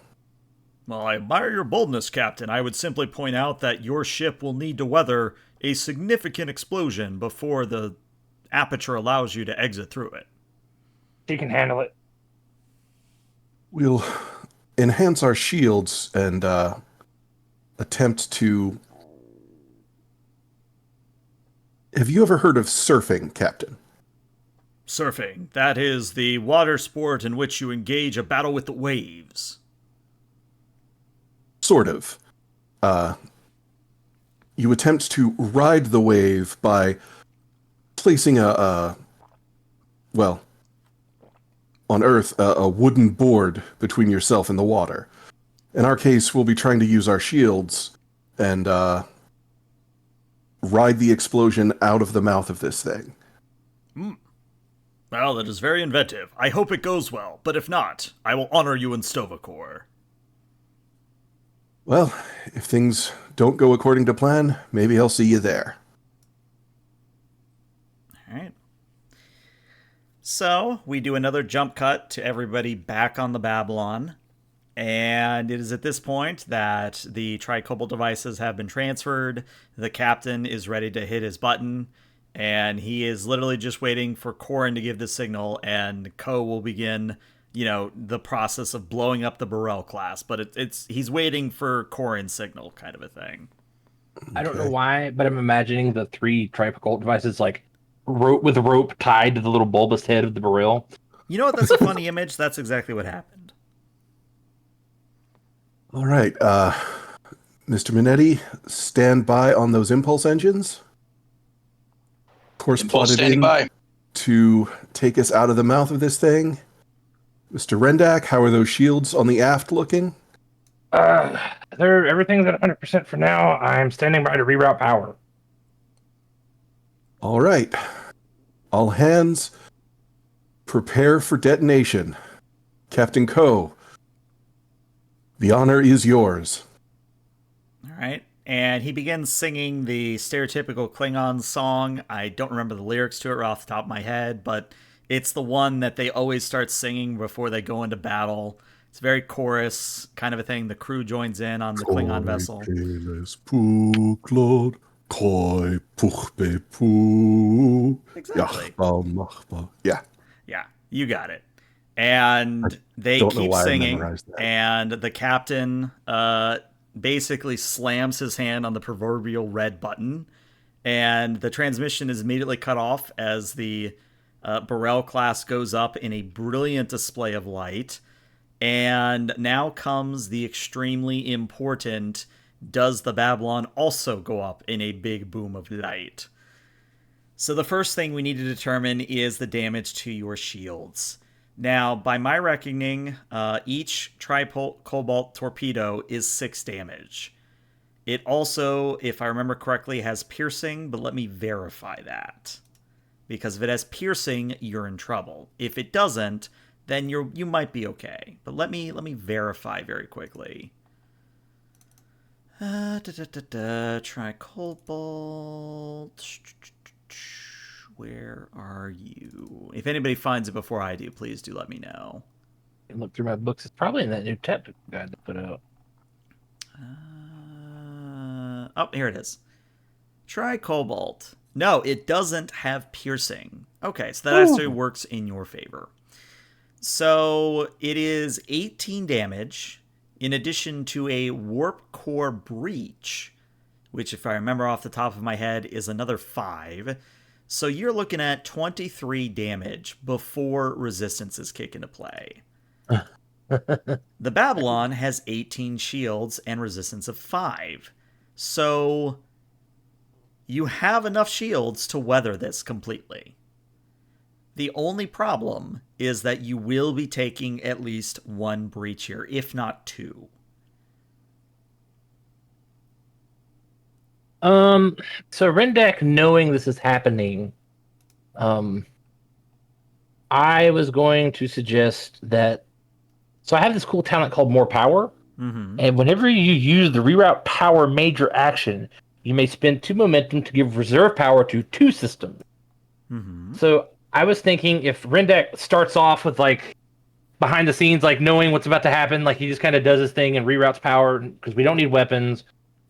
Speaker 1: Well, I admire your boldness, Captain. I would simply point out that your ship will need to weather a significant explosion before the aperture allows you to exit through it.
Speaker 6: She can handle it.
Speaker 2: we'll enhance our shields and attempt to... Have you ever heard of surfing, Captain?
Speaker 1: Surfing. That is the water sport in which you engage a battle with the waves.
Speaker 2: Sort of. You attempt to ride the wave by placing well, on Earth, a wooden board between yourself and the water. In our case, we'll be trying to use our shields and ride the explosion out of the mouth of this thing.
Speaker 1: Well, that is very inventive. I hope it goes well, but if not, I will honor you in Stovacor.
Speaker 2: Well, if things don't go according to plan, maybe I'll see you there.
Speaker 1: Alright. So, we do another jump cut to everybody back on the Babylon. And it is at this point that the Tricobalt devices have been transferred. The captain is ready to hit his button. And he is literally just waiting for Corin to give the signal. And Ko will begin, the process of blowing up the Burrell class. But he's waiting for Corin's signal, kind of a thing.
Speaker 5: I don't know why, but I'm imagining the 3 Tricobalt devices with a rope tied to the little bulbous head of the Burrell.
Speaker 1: You know what? That's a funny image. That's exactly what happened.
Speaker 2: All right, Mr. Minetti, stand by on those impulse engines. Course
Speaker 3: Impulse
Speaker 2: plotted
Speaker 3: standing
Speaker 2: in
Speaker 3: by.
Speaker 2: to take us out of the mouth of this thing. Mr. Rendak, how are those shields on the aft looking?
Speaker 6: Everything's at 100% for now. I'm standing by to reroute power.
Speaker 2: All right. All hands, prepare for detonation. Captain Ko, the honor is yours.
Speaker 1: All right. And he begins singing the stereotypical Klingon song. I don't remember the lyrics to it right off the top of my head, but it's the one that they always start singing before they go into battle. It's very chorus kind of a thing. The crew joins in on the Klingon vessel. Exactly. Yeah, you got it. And they keep singing, and the captain basically slams his hand on the proverbial red button, and the transmission is immediately cut off as the Burrell class goes up in a brilliant display of light. And now comes the extremely important, does the Babylon also go up in a big boom of light? So the first thing we need to determine is the damage to your shields. Now, by my reckoning, each Tricobalt torpedo is 6 damage. It also, if I remember correctly, has piercing, but let me verify that. Because if it has piercing, you're in trouble. If it doesn't, then you might be okay. But let me verify very quickly. Tricobalt. Where are you? If anybody finds it before I do, please do let me know.
Speaker 5: And look through my books. It's probably in that new technical guide to put out.
Speaker 1: Oh, here it is. Tricobalt. No, it doesn't have piercing. Okay, so that actually works in your favor. So it is 18 damage, in addition to a warp core breach, which, if I remember off the top of my head, is another 5. So you're looking at 23 damage before resistances kick into play. The Babylon has 18 shields and resistance of 5. So you have enough shields to weather this completely. The only problem is that you will be taking at least one breach here, if not two.
Speaker 5: So Rendak, knowing this is happening, I was going to suggest that. So I have this cool talent called More Power, and whenever you use the reroute power major action, you may spend 2 momentum to give reserve power to 2 systems. So I was thinking if Rendak starts off with like behind the scenes, like knowing what's about to happen, like he just kind of does his thing and reroutes power because we don't need weapons.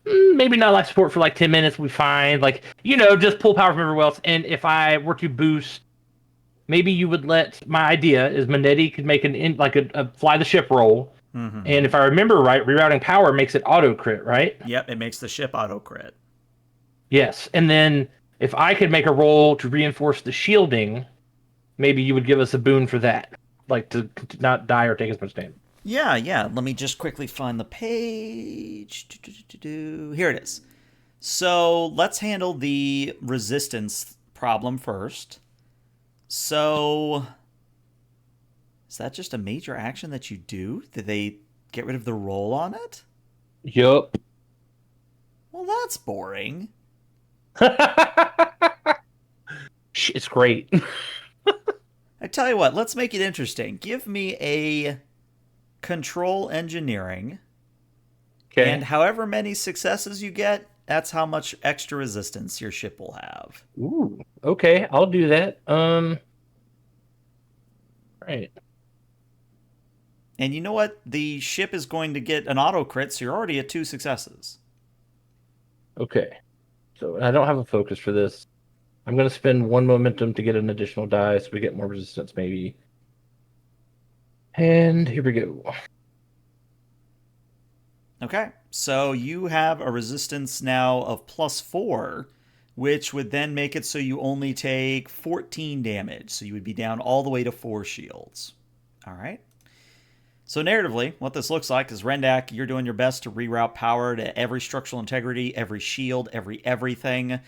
Speaker 5: Maybe not life support for like 10 minutes, we find like just pull power from everywhere else. And if I were to boost, maybe you would let my idea is Manetti could make a fly the ship roll. And if I remember right, rerouting power makes it auto crit, right?
Speaker 1: Yep, it makes the ship auto crit.
Speaker 5: Yes, and then if I could make a roll to reinforce the shielding, maybe you would give us a boon for that, like to not die or take as much damage.
Speaker 1: Yeah. Let me just quickly find the page. Here it is. So let's handle the resistance problem first. So is that just a major action that you do? Did they get rid of the roll on it?
Speaker 5: Yup.
Speaker 1: Well, that's boring.
Speaker 5: It's great.
Speaker 1: I tell you what, let's make it interesting. Give me a control engineering.
Speaker 5: Okay.
Speaker 1: And however many successes you get, that's how much extra resistance your ship will have.
Speaker 5: Ooh. Okay, I'll do that. Right.
Speaker 1: And you know what? The ship is going to get an auto crit, so you're already at 2 successes.
Speaker 5: Okay. So I don't have a focus for this. I'm going to spend 1 momentum to get an additional die, so we get more resistance, maybe. And here we go.
Speaker 1: Okay, so you have a resistance now of +4, which would then make it so you only take 14 damage. So you would be down all the way to 4 shields. All right. So narratively, what this looks like is Rendak, you're doing your best to reroute power to every structural integrity, every shield, everything.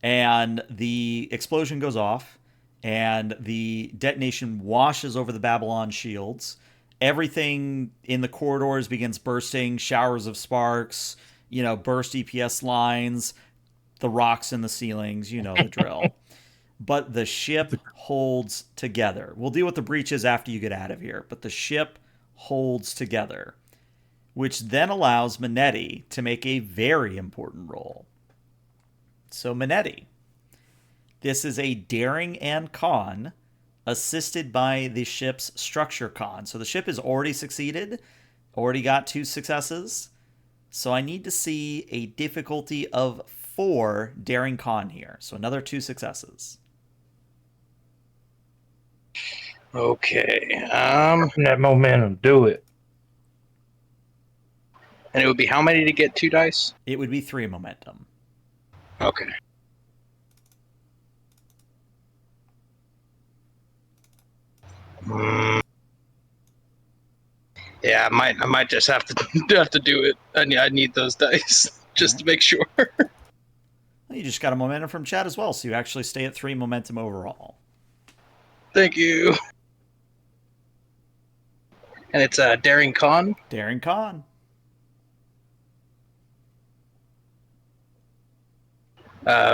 Speaker 1: And the explosion goes off, and the detonation washes over the Babylon shields. Everything in the corridors begins bursting, showers of sparks, burst EPS lines, the rocks in the ceilings, you know the drill. But the ship holds together. We'll deal with the breaches after you get out of here, but the ship holds together, which then allows Manetti to make a very important roll. So Manetti, this is a daring and con assisted by the ship's structure con. So the ship has already succeeded, already got 2 successes. So I need to see a difficulty of 4 daring con here. So another 2 successes.
Speaker 3: Okay.
Speaker 6: That momentum, do it.
Speaker 3: And it would be how many to get 2 dice?
Speaker 1: It would be 3 momentum.
Speaker 3: Okay. Yeah, I might just have to do it. I need those dice just to make sure.
Speaker 1: You just got a momentum from chat as well, so you actually stay at 3 momentum overall.
Speaker 3: Thank you. And it's a daring con.
Speaker 1: Daring con.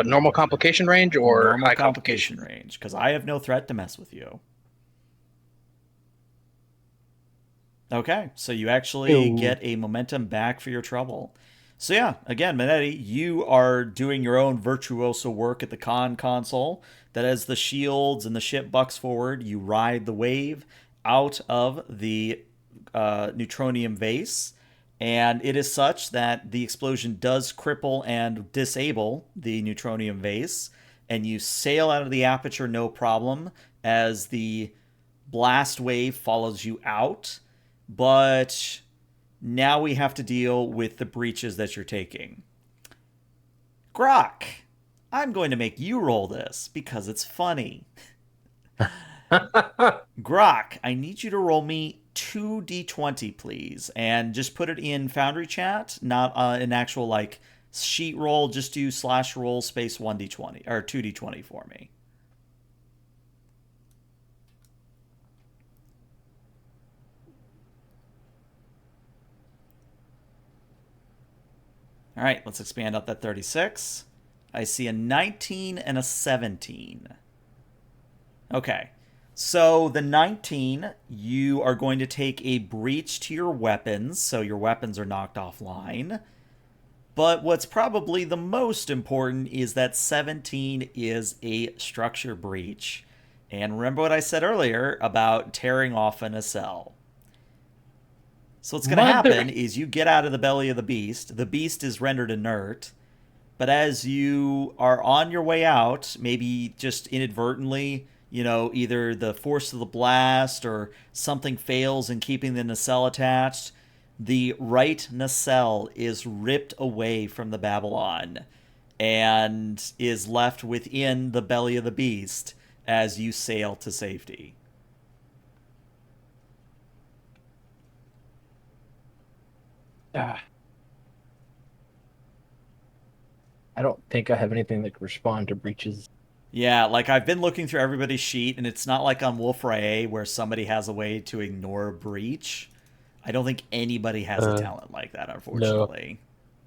Speaker 3: Normal complication range or
Speaker 1: normal
Speaker 3: high
Speaker 1: complication range, because I have no threat to mess with you. Okay, so you actually get a momentum back for your trouble. So yeah, again, Manetti, you are doing your own virtuoso work at the con console, that as the shields and the ship bucks forward, you ride the wave out of the neutronium vase, and it is such that the explosion does cripple and disable the neutronium vase, and you sail out of the aperture no problem as the blast wave follows you out. But now we have to deal with the breaches that you're taking. Grok, I'm going to make you roll this because it's funny. Grok, I need you to roll me 2d20, please. And just put it in Foundry chat, not an actual like sheet roll. Just do /roll space 1d20 or 2d20 for me. All right, let's expand out that 36. I see a 19 and a 17. Okay. So the 19, you are going to take a breach to your weapons, so your weapons are knocked offline. But what's probably the most important is that 17 is a structure breach. And remember what I said earlier about tearing off a nacelle. So what's going to happen is you get out of the belly of the beast is rendered inert, but as you are on your way out, maybe just inadvertently, either the force of the blast or something fails in keeping the nacelle attached, the right nacelle is ripped away from the Babylon and is left within the belly of the beast as you sail to safety.
Speaker 5: I don't think I have anything that can respond to breaches.
Speaker 1: Yeah, like I've been looking through everybody's sheet, and it's not like on Wolf-Ra where somebody has a way to ignore a breach. I don't think anybody has a talent like that, unfortunately.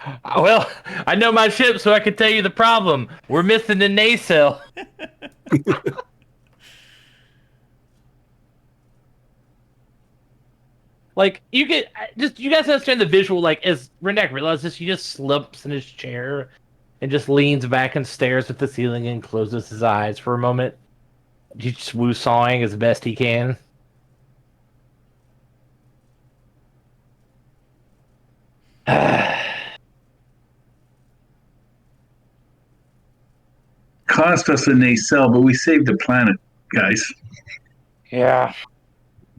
Speaker 5: No. Well, I know my ship, so I can tell you the problem. We're missing the nacelle. Like, you guys understand the visual, like, as Rendak realizes this, he just slumps in his chair and just leans back and stares at the ceiling and closes his eyes for a moment. He's just woo-sawing as best he can.
Speaker 4: Cost us a nacelle, but we saved the planet, guys.
Speaker 6: Yeah.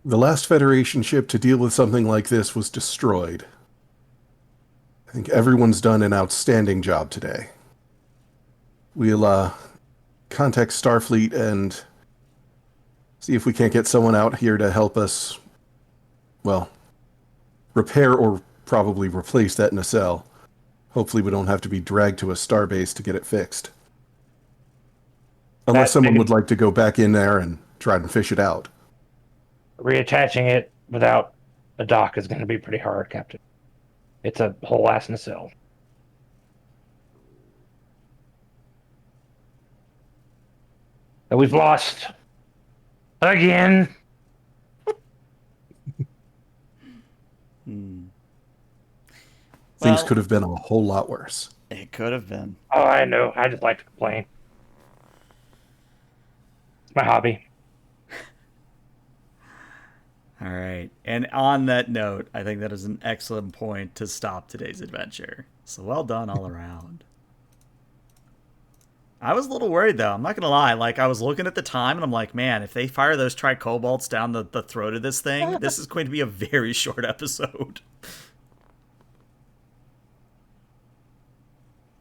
Speaker 2: The last Federation ship to deal with something like this was destroyed. I think everyone's done an outstanding job today. We'll contact Starfleet and see if we can't get someone out here to help us, well, repair or probably replace that nacelle. Hopefully we don't have to be dragged to a starbase to get it fixed. Unless someone would like to go back in there and try and fish it out.
Speaker 6: Reattaching it without a dock is going to be pretty hard, Captain. It's a whole ass nacelle. And we've lost again.
Speaker 2: Things could have been a whole lot worse.
Speaker 1: It could have been.
Speaker 6: Oh, I know. I just like to complain. It's my hobby.
Speaker 1: All right. And on that note, I think that is an excellent point to stop today's adventure. So well done all around. I was a little worried, though. I'm not going to lie. Like, I was looking at the time, and I'm like, man, if they fire those tricobalts down the throat of this thing, this is going to be a very short episode.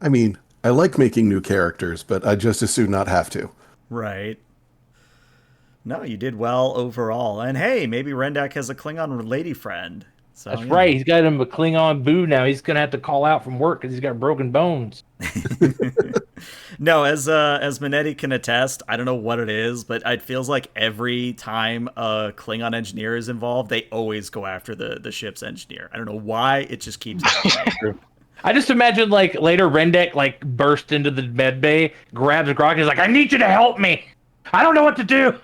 Speaker 2: I mean, I like making new characters, but I'd just as soon not have to.
Speaker 1: Right. No, you did well overall. And hey, maybe Rendak has a Klingon lady friend. So,
Speaker 5: that's right. He's got him a Klingon boo now. He's going to have to call out from work because he's got broken bones.
Speaker 1: No, as Minetti can attest, I don't know what it is, but it feels like every time a Klingon engineer is involved, they always go after the ship's engineer. I don't know why, it just keeps happening.
Speaker 5: I just imagine, like, later Rendak, like, burst into the med bay, grabs Grok, and is like, I need you to help me. I don't know what to do.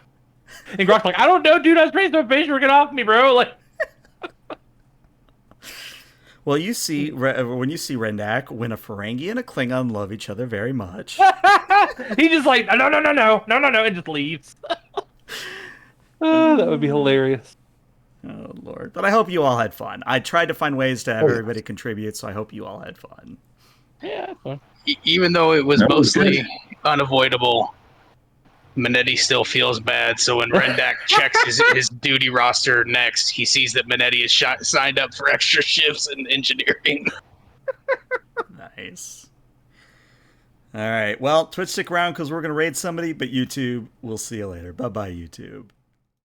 Speaker 5: And Grok's like, I don't know, dude. I was raised on fish. Get off me, bro. Like,
Speaker 1: well, you see, when you see Rendak, when a Ferengi and a Klingon love each other very much,
Speaker 5: he just like, no, and just leaves. Oh, that would be hilarious.
Speaker 1: Oh, Lord. But I hope you all had fun. I tried to find ways to have everybody contribute, so I hope you all had fun.
Speaker 5: Yeah, fun.
Speaker 3: Even though it was mostly unavoidable, Minetti still feels bad, so when Rendak checks his duty roster next, he sees that Minetti is signed up for extra shifts in engineering.
Speaker 1: Nice. All right. Well, Twitch, stick around because we're going to raid somebody, but YouTube, we'll see you later. Bye-bye, YouTube.